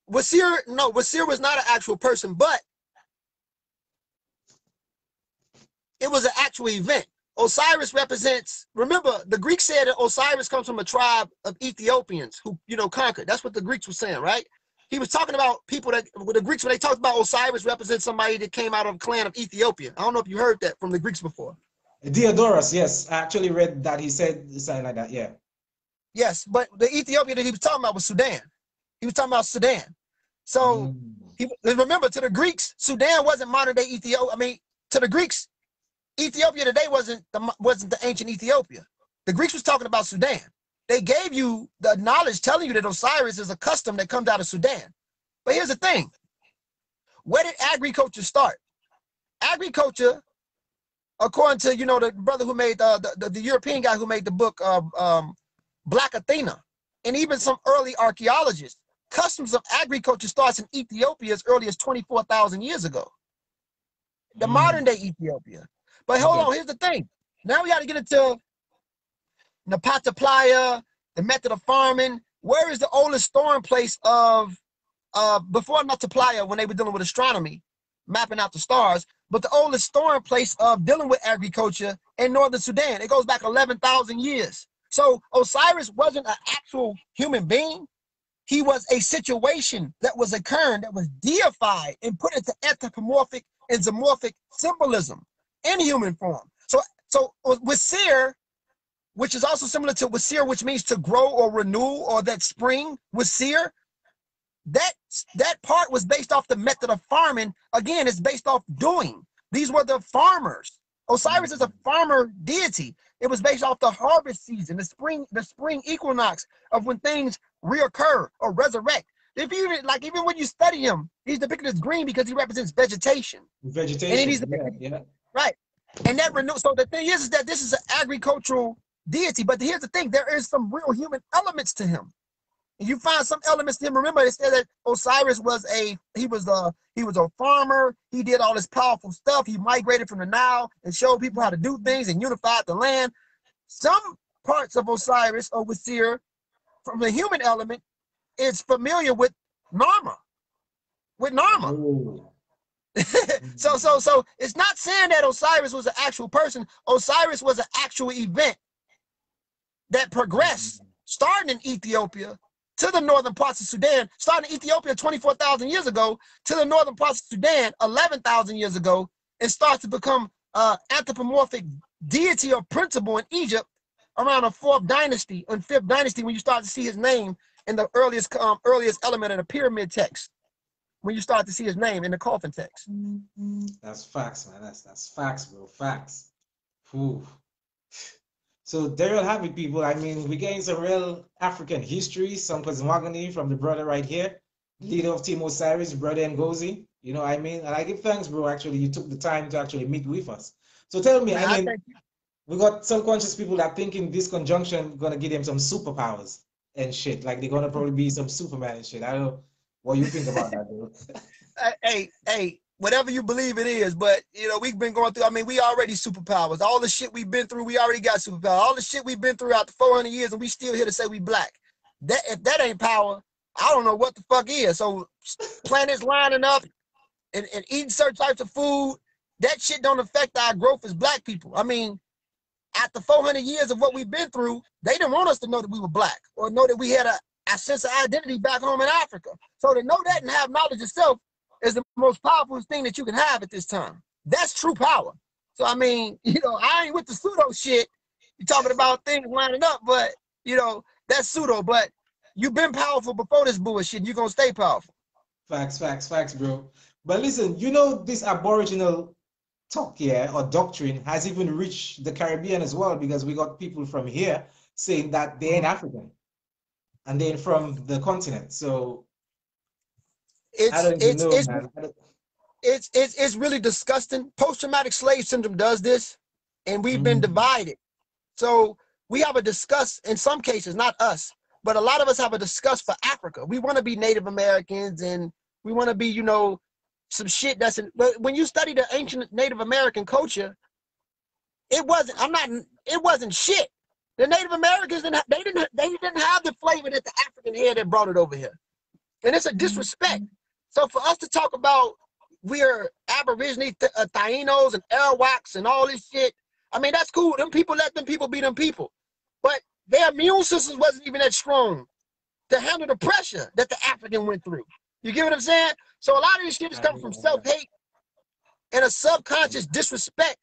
Wasir was not an actual person, but it was an actual event. Osiris represents, remember, the Greeks said that Osiris comes from a tribe of Ethiopians who, conquered. That's what the Greeks were saying, right? He was talking about people that, with the Greeks, when they talked about Osiris represents somebody that came out of the clan of Ethiopia. I don't know if you heard that from the Greeks before. Diodorus, yes. I actually read that he said something like that, yeah. Yes, but the Ethiopia that he was talking about was Sudan. He was talking about Sudan. So remember, to the Greeks, Sudan wasn't modern day Ethiopia. I mean, to the Greeks, Ethiopia today wasn't the ancient Ethiopia. The Greeks was talking about Sudan. They gave you the knowledge telling you that Osiris is a custom that comes out of Sudan. But here's the thing. Where did agriculture start? Agriculture, according to, the brother who made, the European guy who made the book Black Athena, and even some early archaeologists, customs of agriculture starts in Ethiopia as early as 24,000 years ago. The modern day Ethiopia. But hold on, here's the thing. Now we got to get into Napata Playa, the method of farming. Where is the oldest storing place of, before Napata Playa, when they were dealing with astronomy, mapping out the stars, but the oldest storing place of dealing with agriculture in northern Sudan? It goes back 11,000 years. So Osiris wasn't an actual human being. He was a situation that was occurring, that was deified and put into anthropomorphic and zoomorphic symbolism in human form. So Wasir, which is also similar to Wasir, which means to grow or renew, or that spring, Wasir, that part was based off the method of farming. Again, it's based off doing. These were the farmers. Osiris is a farmer deity. It was based off the harvest season, the spring equinox of when things reoccur or resurrect. Even when you study him, he's depicted as green because he represents vegetation. Vegetation, and he's depicted, yeah. Right. And that renew. So the thing is that this is an agricultural deity, but here's the thing: there is some real human elements to him. And you find some elements to him. Remember, it said that Osiris was a farmer. He did all this powerful stuff. He migrated from the Nile and showed people how to do things and unified the land. Some parts of Osiris or Wasir, from the human element, is familiar with Narma. So it's not saying that Osiris was an actual person. Osiris was an actual event that progressed, starting in Ethiopia to the northern parts of Sudan, starting in Ethiopia 24,000 years ago to the northern parts of Sudan 11,000 years ago, and starts to become anthropomorphic deity or principle in Egypt around the 4th dynasty and 5th dynasty, when you start to see his name in the earliest element of the pyramid text, when you start to see his name in the coffin text. That's facts, man. That's facts, bro. Facts. Whew. So there you have it, people. I mean, we're getting some real African history, some cosmogony from the brother right here, leader of TEAM Osiris, brother Ngozi. You know what I mean? And I give thanks, bro. Actually, you took the time to actually meet with us. So tell me, I mean, we got subconscious people that think in this conjunction gonna give them some superpowers and shit. Like they're gonna probably be some Superman and shit. I don't know what you think about that, bro. Hey, whatever you believe it is, but we've been going through, I mean, we already superpowers. All the shit we've been through, we already got superpowers. All the shit we've been through out the 400 years, and we still here to say we black. If that ain't power, I don't know what the fuck is. So planets lining up and eating certain types of food, that shit don't affect our growth as black people. I mean, after 400 years of what we've been through, they didn't want us to know that we were black or know that we had a sense of identity back home in Africa. So to know that and have knowledge itself is the most powerful thing that you can have at this time. That's true power. So, I mean, I ain't with the pseudo shit. You're talking about things lining up, but, that's pseudo. But you've been powerful before this bullshit, and you're going to stay powerful. Facts, bro. But listen, this Aboriginal talk here or doctrine has even reached the Caribbean as well, because we got people from here saying that they ain't African and they're from the continent. So it's really disgusting. Post-traumatic slave syndrome does this, and we've been divided. So we have a discuss, in some cases, not us, But a lot of us have a disgust for Africa. We want to be Native Americans and we want to be, you know, some shit that's in, but when you study the ancient Native American culture, it wasn't shit. The Native Americans they didn't have the flavor that the African had that brought it over here. And it's a disrespect. So for us to talk about we're Aborigine Tainos and Arawaks and all this shit, I mean, that's cool. Them people, let them people be them people. But their immune systems wasn't even that strong to handle the pressure that the African went through. You get what I'm saying? So a lot of this shit is coming from self-hate and a subconscious disrespect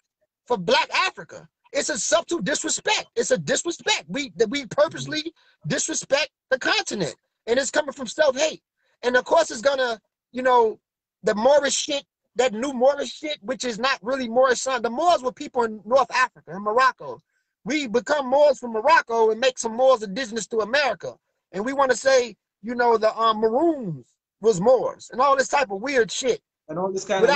for Black Africa. It's a subtle disrespect. It's a disrespect. We purposely disrespect the continent. And it's coming from self-hate. And of course it's gonna, you know, the Moorish shit, that new Moorish shit, which is not really Moorish. The Moors were people in North Africa and Morocco. We become Moors from Morocco and make some Moors indigenous to America. And we want to say, you know, the Maroons was Moors and all this type of weird shit. And all this kind of,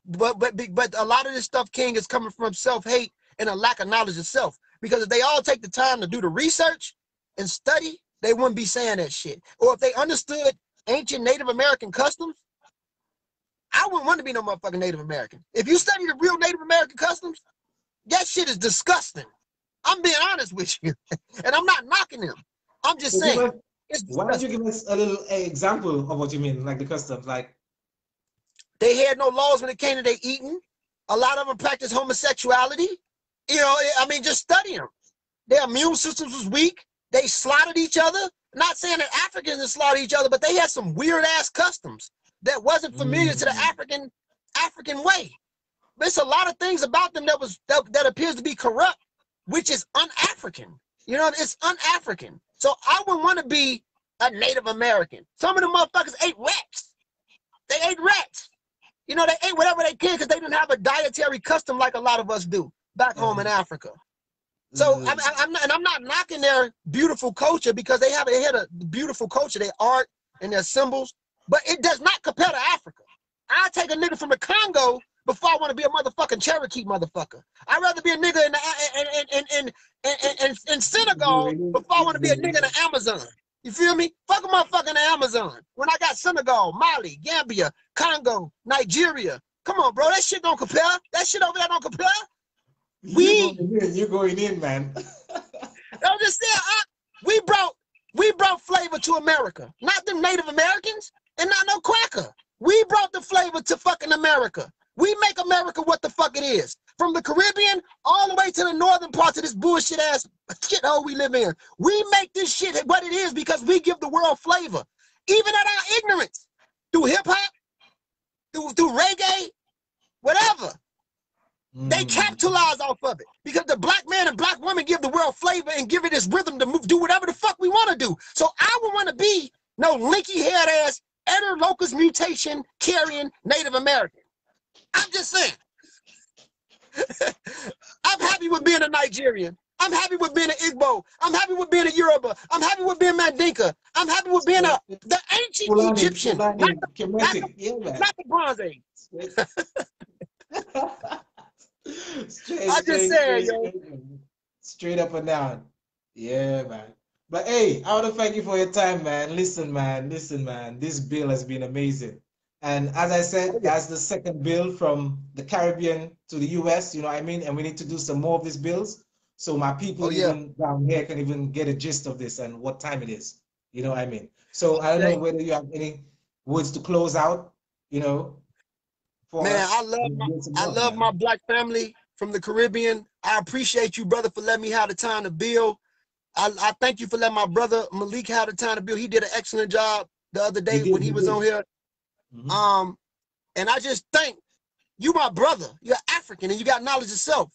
But a lot of this stuff, King, is coming from self-hate and a lack of knowledge of self. Because if they all take the time to do the research and study, they wouldn't be saying that shit. Or if they understood ancient Native American customs, I wouldn't want to be no motherfucking Native American. If you study the real Native American customs, that shit is disgusting. I'm being honest with you. And I'm not knocking them. I'm just saying. Why don't you give us a little example of what you mean, like the customs? Like, they had no laws when it came to their eating. A lot of them practiced homosexuality. You know, I mean, just study them. Their immune systems was weak. They slaughtered each other. Not saying that Africans slaughtered each other, but they had some weird ass customs that wasn't familiar to the African way. There's a lot of things about them that appears to be corrupt, which is un-African. You know, it's un-African. So I would want to be a Native American. Some of the motherfuckers ate rats. They ate rats. You know, they ate whatever they can because they didn't have a dietary custom like a lot of us do back home in Africa. So I'm not knocking their beautiful culture because they had a beautiful culture, their art and their symbols, but it does not compare to Africa. I take a nigga from the Congo before I want to be a motherfucking Cherokee motherfucker. I'd rather be a nigga in Senegal before I want to be a nigga in the Amazon. You feel me? Fuck a motherfucker in the Amazon. When I got Senegal, Mali, Gambia, Congo, Nigeria. Come on, bro. That shit don't compare. That shit over there don't compare. You're going in, man. I'm just saying, we brought flavor to America. Not them Native Americans and not no cracker. We brought the flavor to fucking America. We make America what the fuck it is. From the Caribbean all the way to the northern parts of this bullshit ass shithole we live in. We make this shit what it is because we give the world flavor. Even at our ignorance. Through hip hop, through reggae, whatever. They capitalize off of it. Because the black man and black woman give the world flavor and give it its rhythm to move, do whatever the fuck we want to do. So I would want to be no linky haired ass, locus mutation carrying Native American. I'm just saying. I'm happy with being a Nigerian. I'm happy with being an Igbo. I'm happy with being a Yoruba. I'm happy with being Mandinka. I'm happy with being the ancient Egyptian. Not the Bronze Age. Straight up and down. Yeah, man. But hey, I want to thank you for your time, man. Listen, man. This bill has been amazing. And as I said, that's the second bill from the Caribbean to the US, you know what I mean? And we need to do some more of these bills. So my people even down here can even get a gist of this and what time it is. You know what I mean? So I don't know whether you have any words to close out, you know. Man, I love my black family from the Caribbean. I appreciate you, brother, for letting me have the time to build. I thank you for letting my brother Malik have the time to build. He did an excellent job the other day when he was on here. And I just think you my brother. You're African and you got knowledge of self.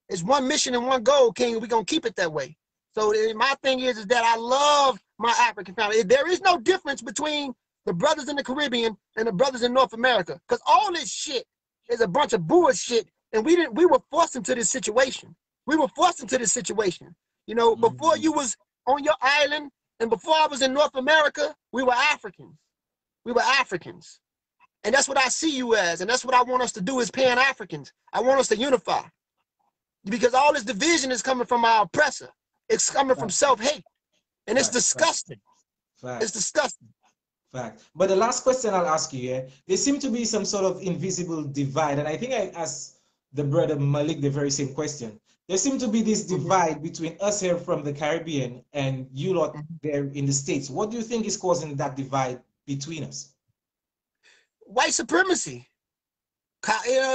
It's one mission and one goal, King, and we're going to keep it that way. So my thing is that I love my African family. There is no difference between the brothers in the Caribbean and the brothers in North America, because all this shit is a bunch of bullshit, and we were forced into this situation. We were forced into this situation. You know, before you was on your island and before I was in North America, we were Africans. We were Africans. And that's what I see you as, and that's what I want us to do as Pan-Africans. I want us to unify. Because all this division is coming from our oppressor. It's coming from self-hate. And it's Fact, fact, disgusting. It's fact, disgusting. fact. But the last question I'll ask you here, there seem to be some sort of invisible divide, and I think I asked the brother Malik the very same question. There seem to be this Mhm. divide between us here from the Caribbean and you lot Mhm. there in the States. What do you think is causing that divide between us? White supremacy.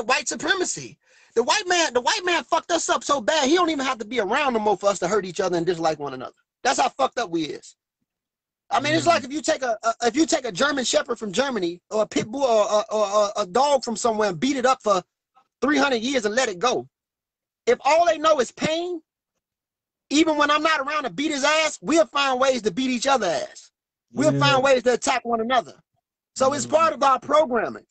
White supremacy. The white man fucked us up so bad, he don't even have to be around no more for us to hurt each other and dislike one another. That's how fucked up we is. I mean, it's like Mm, if you take a German Shepherd from Germany or a pit bull or a dog from somewhere and beat it up for 300 years and let it go. If all they know is pain, even when I'm not around to beat his ass, we'll find ways to beat each other ass. We'll yeah. find ways to attack one another. So it's Mm, part of our programming.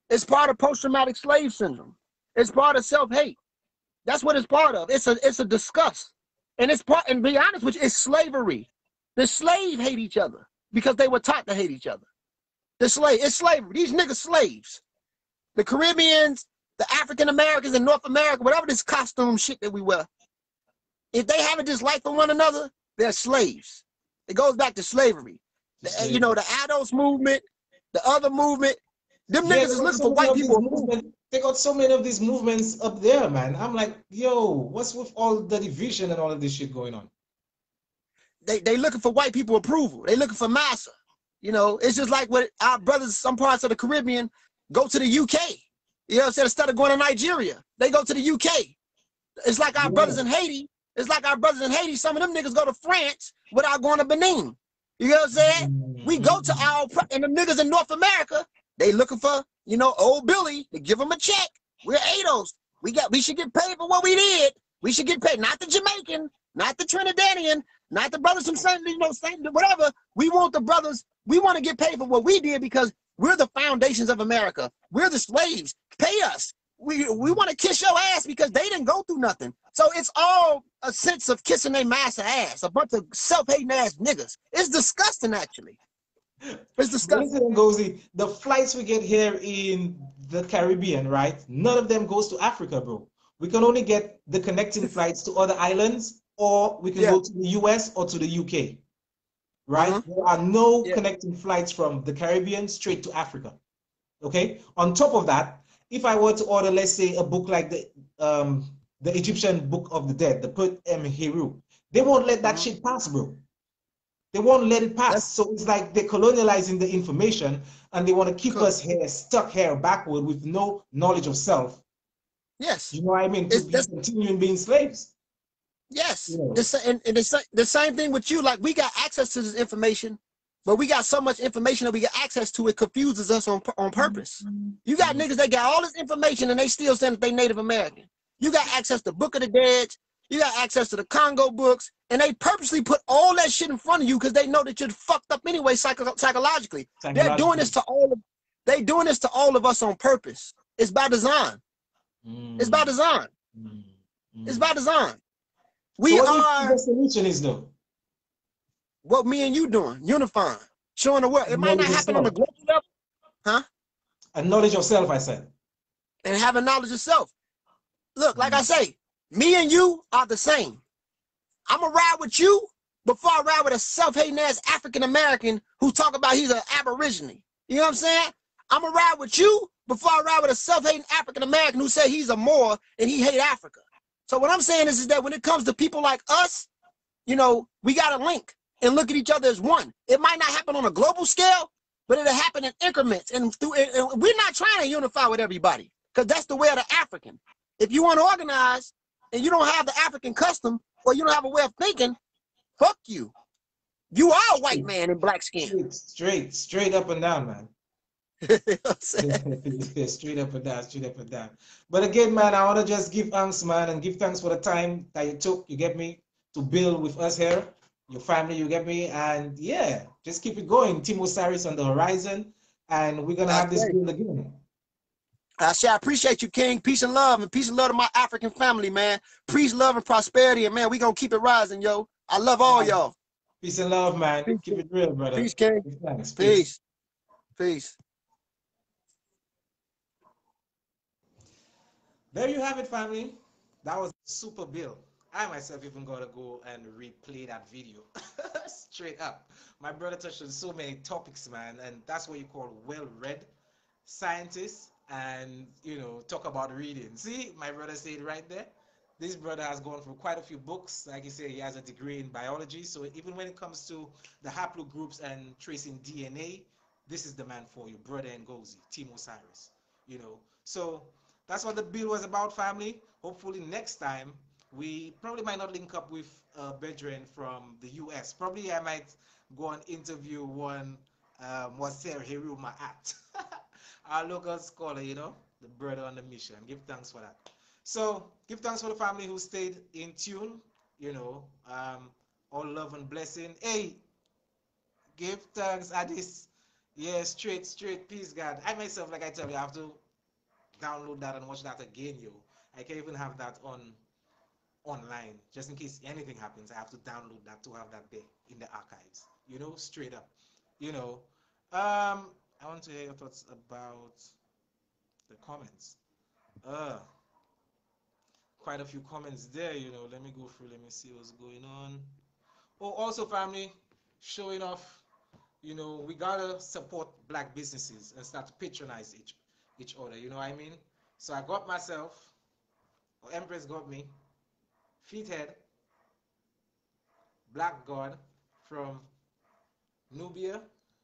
It's part of post-traumatic slave syndrome. It's part of self-hate. That's what it's part of. It's a disgust. And it's part, and be honest with you, it's slavery. The slave hate each other because they were taught to hate each other. It's slavery. These niggas slaves. The Caribbeans, the African Americans in North America, whatever this costume shit that we wear, if they have a dislike for one another, they're slaves. It goes back to slavery. slave. The adults movement, the other movement, them Yeah, niggas they is got looking so for many white of these people approval. movements. They got so many of these movements up there, man. I'm like, yo, what's with all the division and all of this shit going on? They looking for white people approval. They looking for massa. It's just like what our brothers, some parts of the Caribbean, go to the UK. You know what I'm saying? Instead of going to Nigeria, they go to the UK. It's like our Yeah. brothers in Haiti. It's like our brothers in Haiti. Some of them niggas go to France without going to Benin. You know what I'm saying? We go to Mm-hmm. and the niggas in North America, they looking for, old Billy to give them a check. We're ADOS. We should get paid for what we did. We should get paid, not the Jamaican, not the Trinidadian, not the brothers from Saint, whatever. We want the brothers. We want to get paid for what we did because we're the foundations of America. We're the slaves. Pay us. We want to kiss your ass because they didn't go through nothing. So it's all a sense of kissing their master ass, a bunch of self-hating ass niggas. It's disgusting, actually. It's But disgusting. listen, Ngozi, the flights we get here in the Caribbean, right? None of them goes to Africa, bro. We can only get the connecting flights to other islands, or we can Yeah. go to the US or to the UK, right? Uh-huh. There are no Yeah. connecting flights from the Caribbean straight to Africa. Okay. On top of that, if I were to order, let's say, a book like the Egyptian Book of the Dead, the Put Em Heru, they won't let that Uh-huh. shit pass, bro. They won't let it That's pass. So it's like they're colonializing the information and they want to keep cool. us here, stuck here backward with no knowledge of self. Yes. You know what I mean? To It's be that's continuing being slaves. You yes. know. The same thing with you. Like we got access to this information, but we got so much information that we get access to, it confuses us on purpose. You got Mm. niggas that got all this information and they still saying that they Native American. You got access to Book of the Dead, you got access to the Congo books, and they purposely put all that shit in front of you because they know that you're fucked up anyway psychologically. Psychologically. They doing this to all of us on purpose. It's by design. It's by Mm. design. Mm. It's Mm. by design. So We what do you think are the solution is though? what me and you doing, unifying, showing the world. It might not Knowledge of happen on the self. global level, huh? And knowledge of self, I said. And having knowledge of self. Look, like I Mm. say, me and you are the same. I'm gonna ride with you before I ride with a self-hating ass African American who talk about he's an aborigine. You know what I'm saying? I'm gonna ride with you before I ride with a self-hating African American who say he's a Moor and he hate Africa. So what I'm saying is that when it comes to people like us, we gotta link and look at each other as one. It might not happen on a global scale, but it'll happen in increments. And we're not trying to unify with everybody because that's the way of the African. If you want to organize and you don't have the African custom or you don't have a way of thinking, fuck you. You are a white man in black skin. Straight up and down, man. You know what I'm saying? Straight up and down, straight up and down. But again, man, I want to just give thanks, man, and give thanks for the time that you took, you get me, to build with us here, your family, you get me, and yeah, just keep it going. TEAM Osiris on the horizon, and we're gonna That's have this great. build again. I appreciate you, King. Peace and peace and love to my African family, man. Peace, love, and prosperity, and man, we gonna keep it rising, yo. I love all y'all. Peace and love, man. Peace, Keep it real, brother. peace, King. Thanks. Peace. Peace, peace. There you have it, family. That was a super build. I myself even gotta go and replay that video. Straight up. My brother touched on so many topics, man, and that's what you call well-read scientists and talk about reading. See, my brother said right there. This brother has gone through quite a few books. Like you say, he has a degree in biology. So even when it comes to the haplogroups and tracing DNA, this is the man for you, brother Ngozi, Team Osiris. So that's what the bill was about, family. Hopefully next time we probably might not link up with Bedrin from the US. Probably I might go and interview one Moser Hiruma at our local scholar, the brother on the mission. Give thanks for that. So give thanks for the family who stayed in tune, all love and blessing. Hey, give thanks at this. Yeah, straight, peace, God. I myself, like I tell you, I have to download that and watch that again, yo. I can even have that on online just in case anything happens. I have to download that to have that there in the archives, straight up. you know I want to hear your thoughts about the comments. uh Quite a few comments there. Let me go through, let me see what's going on. Oh, also, family, showing off. We gotta support black businesses and start to patronize each other, you know what I mean? So I got myself, or Empress got me, Feethead, Black God from Nubia,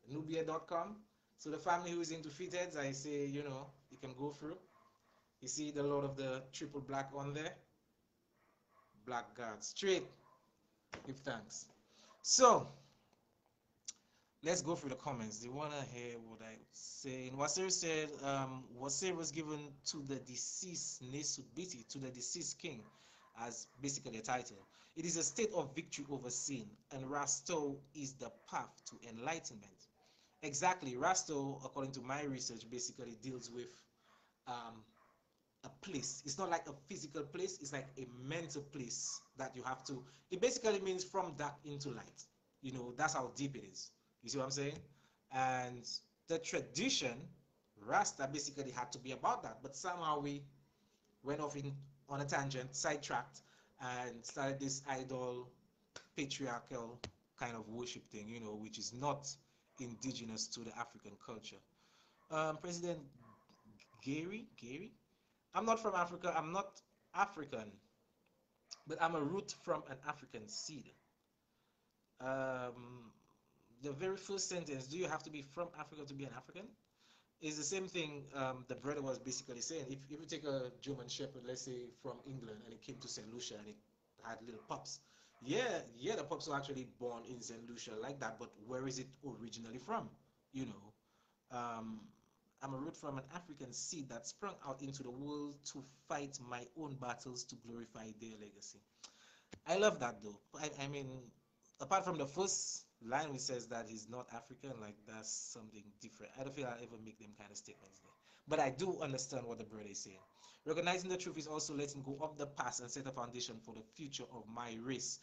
Nubia.com. So the family who is into Feetheads, I say, you can go through. You see the Lord of the Triple Black on there. Black God. Straight. Give thanks. So let's go through the comments. They wanna hear what I say. Wasir said, Wasir was given to the deceased Nesubiti, to the deceased king, as basically a title. It is a state of victory over sin, and Rasto is the path to enlightenment. Exactly. Rasto, according to my research, basically deals with um, a place. It's not like a physical place, it's like a mental place that you have to. It basically means from dark into light. That's how deep it is. You see what I'm saying? And the tradition, Rasta basically had to be about that. But somehow we went off on a tangent, sidetracked, and started this idol patriarchal kind of worship thing, which is not indigenous to the African culture. President Gary, I'm not from Africa. I'm not African, but I'm a root from an African seed. Um, the very first sentence, do you have to be from Africa to be an African? Is the same thing the brother was basically saying. If you take a German Shepherd, let's say from England, and it came to St. Lucia and it had little pups, yeah, the pups were actually born in St. Lucia like that, but where is it originally from? You know, um, I'm a root from an African seed that sprung out into the world to fight my own battles to glorify their legacy. I love that though. I mean, apart from the first line which says that he's not African, like that's something different. I don't feel I'll ever make them kind of statements there. But I do understand what the brother is saying. Recognizing the truth is also letting go of the past and set a foundation for the future of my race.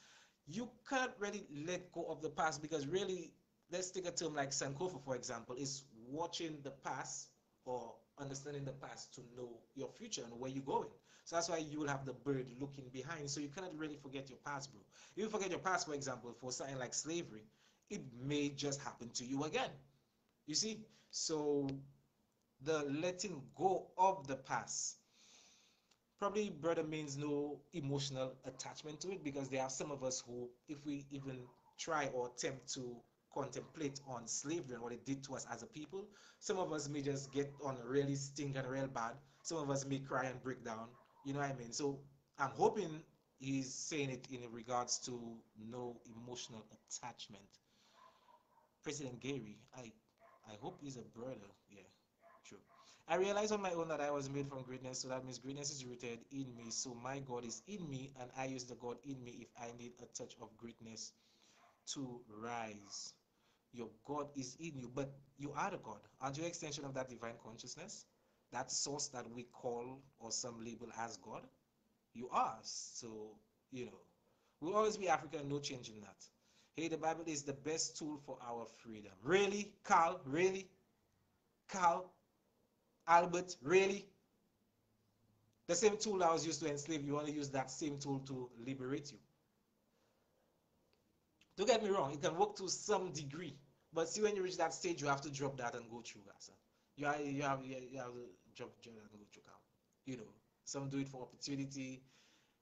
You can't really let go of the past because really, let's take a term like Sankofa, for example, is watching the past or understanding the past to know your future and where you're going. So that's why you will have the bird looking behind. So you cannot really forget your past, bro. If you forget your past, for example, for something like slavery, it may just happen to you again. You see? So the letting go of the past probably brother means no emotional attachment to it because there are some of us who, if we even try or attempt to contemplate on slavery and what it did to us as a people, some of us may just get on really stink and real bad. Some of us may cry and break down. You know what I mean? So I'm hoping he's saying it in regards to no emotional attachment. President Gary, I hope he's a brother. Yeah, true. I realized on my own that I was made from greatness, so that means greatness is rooted in me. So my God is in me, and I use the God in me if I need a touch of greatness to rise. Your God is in you, but you are the God. Aren't you an extension of that divine consciousness? That source that we call or some label as God? You are. So, we'll always be African, no change in that. Hey, the Bible is the best tool for our freedom. Really, Carl? Really? Carl? Albert? Really? The same tool I was used to enslave you, want to use that same tool to liberate you. Don't get me wrong, it can work to some degree. But see, when you reach that stage, you have to drop that and go through, guys. You have to drop that and go through. You know, some do it for opportunity.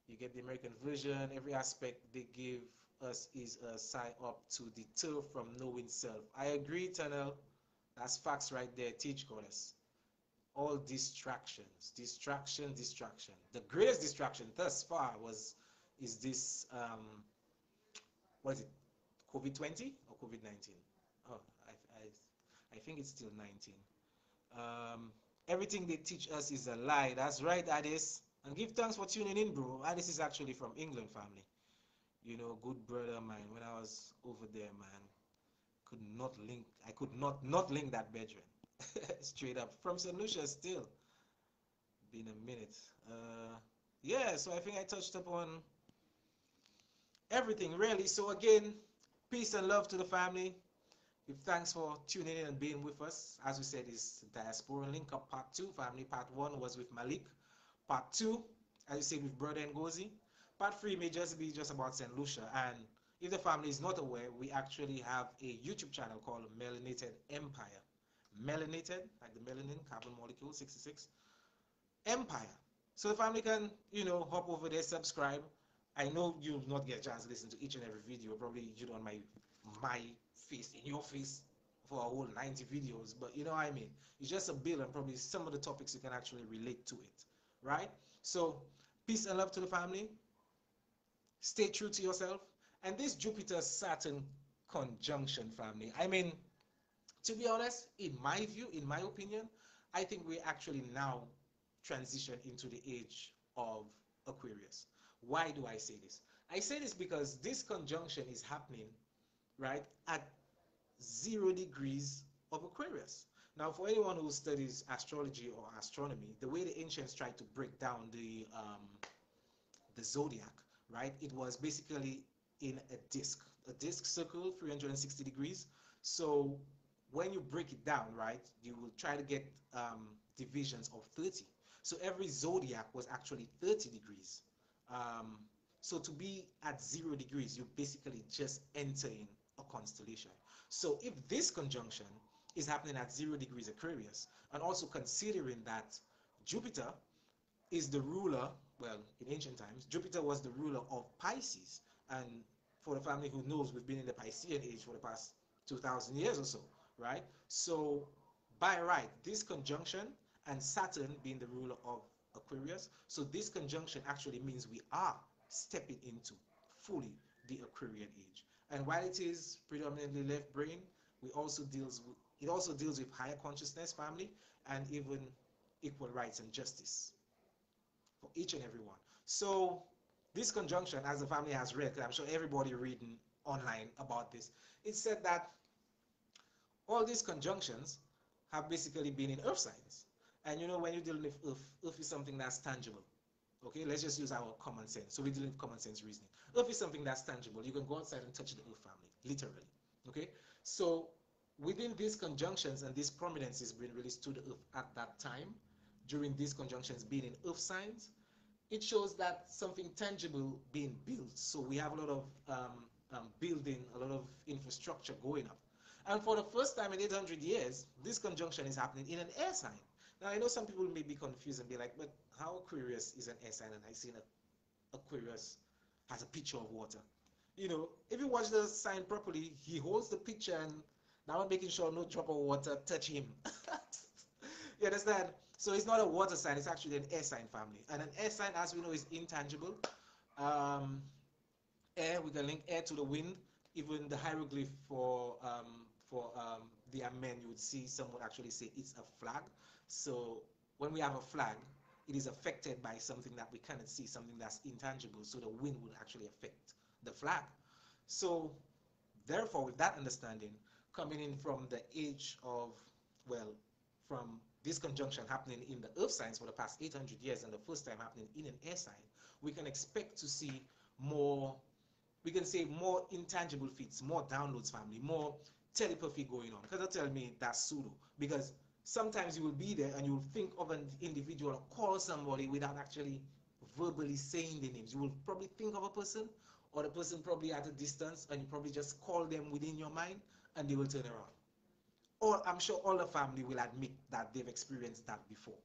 You get the American version. Every aspect they give us is a sign up to deter from knowing self. I agree, Tunnel. That's facts right there. Teach goddess. All distractions, distraction. The greatest distraction thus far is this what is it? COVID-20 or COVID-19? Oh, I think it's still 19. Um, Everything they teach us is a lie. That's right, Addis. And give thanks for tuning in, bro. Addis is actually from England, family. You know, good brother of mine. When I was over there, man, could not link. I could not link that bedroom. Straight up from St. Lucia, still been a minute. Yeah, so I think I touched upon everything really. So again, peace and love to the family. Give thanks for tuning in and being with us. As we said, is Diaspora Link Up Part 2. Family Part 1 was with Malik. Part 2, as you said, with Brother Ngozi. Part 3 may just be just about St. Lucia. And if the family is not aware, we actually have a YouTube channel called Melanated Empire. Melanated, like the melanin, carbon molecule 66. Empire. So the family can, hop over there, subscribe. I know you'll not get a chance to listen to each and every video. Probably you don't my face in your face for a whole 90 videos, but you know what I mean. It's just a bill and probably some of the topics you can actually relate to it, right? So peace and love to the family. Stay true to yourself. And this Jupiter-Saturn conjunction, family. I mean, to be honest, in my view, in my opinion, I think we actually now transition into the age of Aquarius. Why do I say this? I say this because this conjunction is happening, right, at 0 degrees of Aquarius. Now, for anyone who studies astrology or astronomy, the way the ancients tried to break down the zodiac, right? It was basically in a disc circle 360 degrees. So when you break it down, right, you will try to get divisions of 30. So every zodiac was actually 30 degrees. So to be at 0 degrees, you basically just enter in a constellation. So if this conjunction is happening at 0 degrees Aquarius, and also considering that Jupiter is the ruler, well, in ancient times, Jupiter was the ruler of Pisces. And for the family who knows, we've been in the Piscean age for the past 2,000 years or so, right? So by right, this conjunction and Saturn being the ruler of Aquarius, so this conjunction actually means we are stepping into fully the Aquarian age. And while it is predominantly left brain, it also deals with higher consciousness, family, and even equal rights and justice for each and every one. So this conjunction, as the family has read, 'cause I'm sure everybody reading online about this, it said that all these conjunctions have basically been in earth signs. And when you're dealing with earth is something that's tangible. Okay, let's just use our common sense. So we're dealing with common sense reasoning. Earth is something that's tangible. You can go outside and touch the earth, family, literally. Okay, so within these conjunctions and these prominences being released to the earth at that time, during these conjunctions being in earth signs, it shows that something tangible being built. So we have a lot of building, a lot of infrastructure going up. And for the first time in 800 years, this conjunction is happening in an air sign. Now, I know some people may be confused and be like, but how Aquarius is an air sign and I see that Aquarius has a picture of water? If you watch the sign properly, he holds the picture and now making sure no drop of water touch him. You understand? So it's not a water sign, it's actually an air sign, family. And an air sign, as we know, is intangible. Um, Air, we can link air to the wind. Even the hieroglyph for the amen, you would see someone actually say it's a flag. So when we have a flag, it is affected by something that we cannot see, something that's intangible. So the wind would actually affect the flag. So therefore, with that understanding, coming in from the age of, well, from this conjunction happening in the earth signs for the past 800 years and the first time happening in an air sign, we can expect to see more, we can say more intangible feats, more downloads, family, more telepathy going on. Because they'll tell me that's pseudo. Because Sometimes you will be there and you will think of an individual or call somebody without actually verbally saying the names. You will probably think of a person or the person probably at a distance and you probably just call them within your mind and they will turn around. Or I'm sure all the family will admit that they've experienced that before.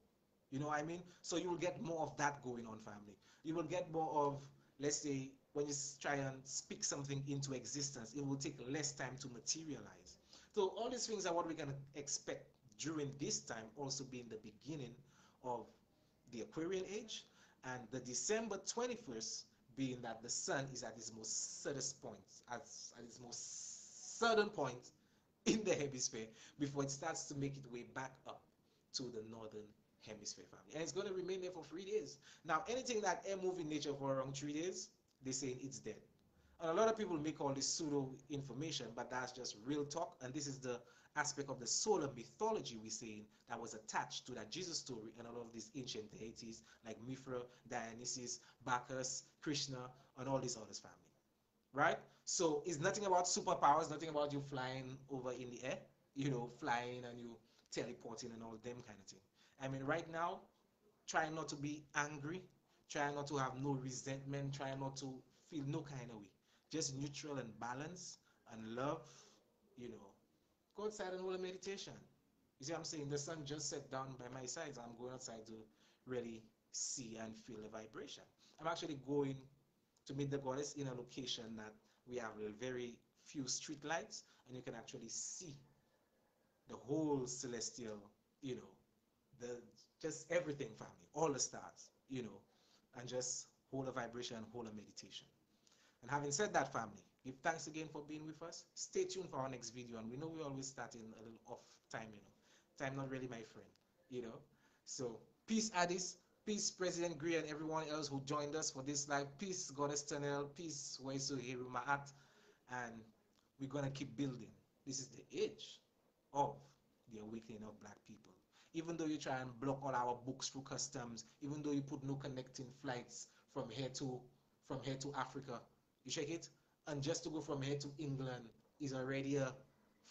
You know what I mean? So you will get more of that going on, family. You will get more of, let's say, when you try and speak something into existence, it will take less time to materialize. So all these things are what we can expect during this time, also being the beginning of the Aquarian age, and the December 21st being that the sun is at its most saddest point, at its most certain point in the hemisphere before it starts to make its way back up to the northern hemisphere, family. And it's going to remain there for 3 days. Now, anything that air move in nature for around 3 days, they say it's dead. And a lot of people make all this pseudo information, but that's just real talk. And this is the aspect of the solar mythology we're saying that was attached to that Jesus story and all of these ancient deities like Mithra, Dionysus, Bacchus, Krishna, and all these others, family. Right? So it's nothing about superpowers, nothing about you flying over in the air, flying and you teleporting and all them kind of thing. I mean, right now, try not to be angry, try not to have no resentment, try not to feel no kind of way. Just neutral and balance and love, you know. Go outside and hold a meditation. You see what I'm saying? The sun just set down by my side. So I'm going outside to really see and feel the vibration. I'm actually going to meet the goddess in a location that we have very few street lights and you can actually see the whole celestial, you know, the just everything, family, all the stars, and just hold a vibration, hold a meditation. And having said that, family, give thanks again for being with us. Stay tuned for our next video. And we know we always start in a little off time, Time not really my friend, you know. So peace, Addis. Peace, President Gray, and everyone else who joined us for this live. Peace, Goddess Tunnel. Peace, Waisu Hirumaat. And we're going to keep building. This is the age of the awakening of black people. Even though you try and block all our books through customs, even though you put no connecting flights from here to Africa, you check it, and just to go from here to England is already a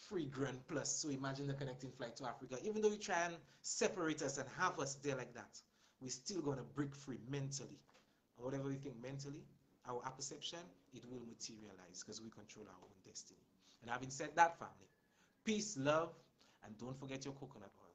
free grand plus. So imagine the connecting flight to Africa. Even though you try and separate us and have us there like that, we're still gonna break free mentally. And whatever we think mentally, our perception, it will materialize because we control our own destiny. And having said that, family, peace, love, and don't forget your coconut oil.